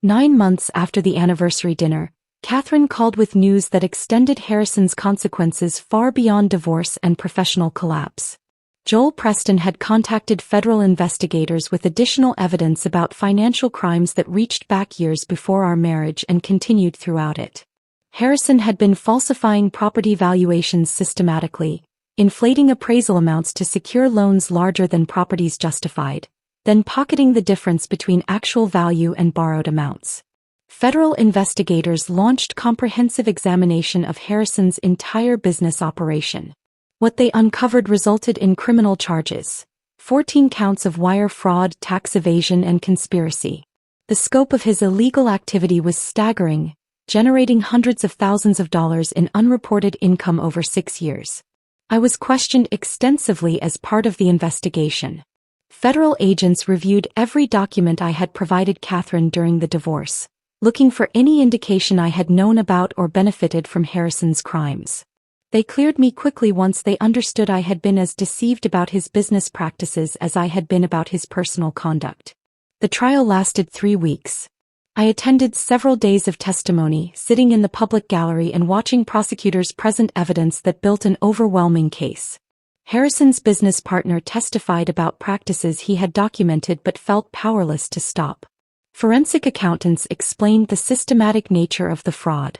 9 months after the anniversary dinner, Catherine called with news that extended Harrison's consequences far beyond divorce and professional collapse. Joel Preston had contacted federal investigators with additional evidence about financial crimes that reached back years before our marriage and continued throughout it. Harrison had been falsifying property valuations systematically, inflating appraisal amounts to secure loans larger than properties justified, then pocketing the difference between actual value and borrowed amounts. Federal investigators launched comprehensive examination of Harrison's entire business operation. What they uncovered resulted in criminal charges: 14 counts of wire fraud, tax evasion, and conspiracy. The scope of his illegal activity was staggering, generating hundreds of thousands of dollars in unreported income over 6 years. I was questioned extensively as part of the investigation. Federal agents reviewed every document I had provided Catherine during the divorce, looking for any indication I had known about or benefited from Harrison's crimes. They cleared me quickly once they understood I had been as deceived about his business practices as I had been about his personal conduct. The trial lasted 3 weeks. I attended several days of testimony, sitting in the public gallery and watching prosecutors present evidence that built an overwhelming case. Harrison's business partner testified about practices he had documented but felt powerless to stop. Forensic accountants explained the systematic nature of the fraud.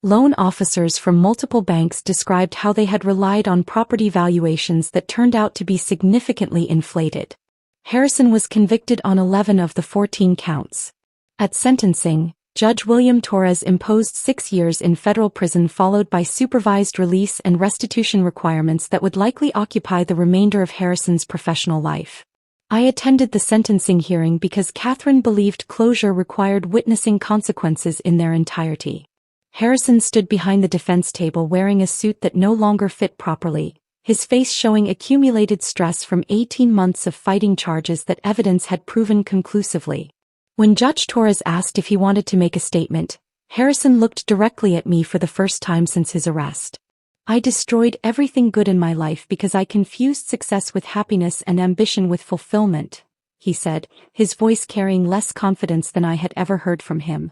Loan officers from multiple banks described how they had relied on property valuations that turned out to be significantly inflated. Harrison was convicted on 11 of the 14 counts. At sentencing, Judge William Torres imposed 6 years in federal prison followed by supervised release and restitution requirements that would likely occupy the remainder of Harrison's professional life. I attended the sentencing hearing because Catherine believed closure required witnessing consequences in their entirety. Harrison stood behind the defense table wearing a suit that no longer fit properly, his face showing accumulated stress from 18 months of fighting charges that evidence had proven conclusively. When Judge Torres asked if he wanted to make a statement, Harrison looked directly at me for the first time since his arrest. "I destroyed everything good in my life because I confused success with happiness and ambition with fulfillment," he said, his voice carrying less confidence than I had ever heard from him.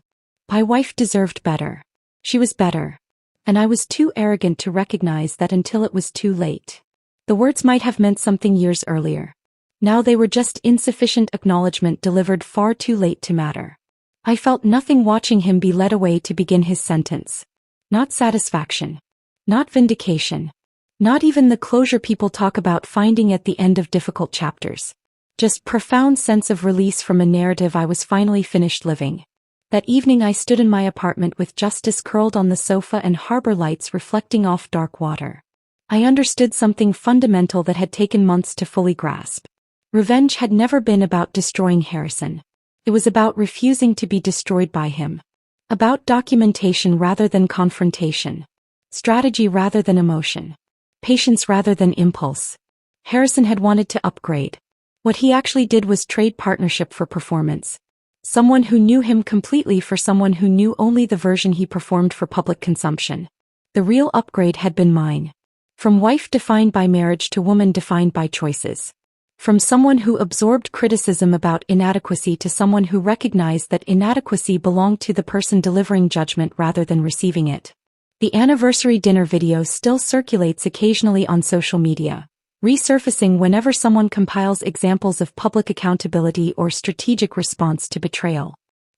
"My wife deserved better. She was better. And I was too arrogant to recognize that until it was too late." The words might have meant something years earlier. Now they were just insufficient acknowledgement delivered far too late to matter. I felt nothing watching him be led away to begin his sentence. Not satisfaction. Not vindication. Not even the closure people talk about finding at the end of difficult chapters. Just profound sense of release from a narrative I was finally finished living. That evening I stood in my apartment with Justice curled on the sofa and harbor lights reflecting off dark water. I understood something fundamental that had taken months to fully grasp. Revenge had never been about destroying Harrison. It was about refusing to be destroyed by him. About documentation rather than confrontation. Strategy rather than emotion. Patience rather than impulse. Harrison had wanted to upgrade. What he actually did was trade partnership for performance. Someone who knew him completely for someone who knew only the version he performed for public consumption. The real upgrade had been mine. From wife defined by marriage to woman defined by choices. From someone who absorbed criticism about inadequacy to someone who recognized that inadequacy belonged to the person delivering judgment rather than receiving it. The anniversary dinner video still circulates occasionally on social media, resurfacing whenever someone compiles examples of public accountability or strategic response to betrayal.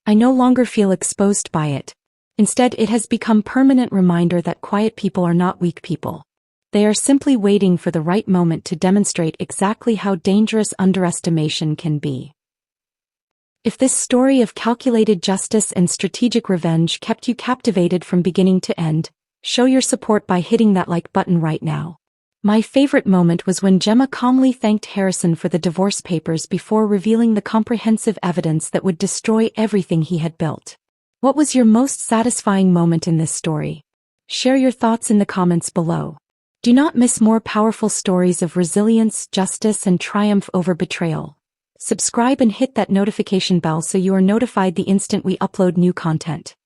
I no longer feel exposed by it. Instead, it has become a permanent reminder that quiet people are not weak people. They are simply waiting for the right moment to demonstrate exactly how dangerous underestimation can be. If this story of calculated justice and strategic revenge kept you captivated from beginning to end, show your support by hitting that like button right now. My favorite moment was when Gemma calmly thanked Harrison for the divorce papers before revealing the comprehensive evidence that would destroy everything he had built. What was your most satisfying moment in this story? Share your thoughts in the comments below. Do not miss more powerful stories of resilience, justice, and triumph over betrayal. Subscribe and hit that notification bell so you are notified the instant we upload new content.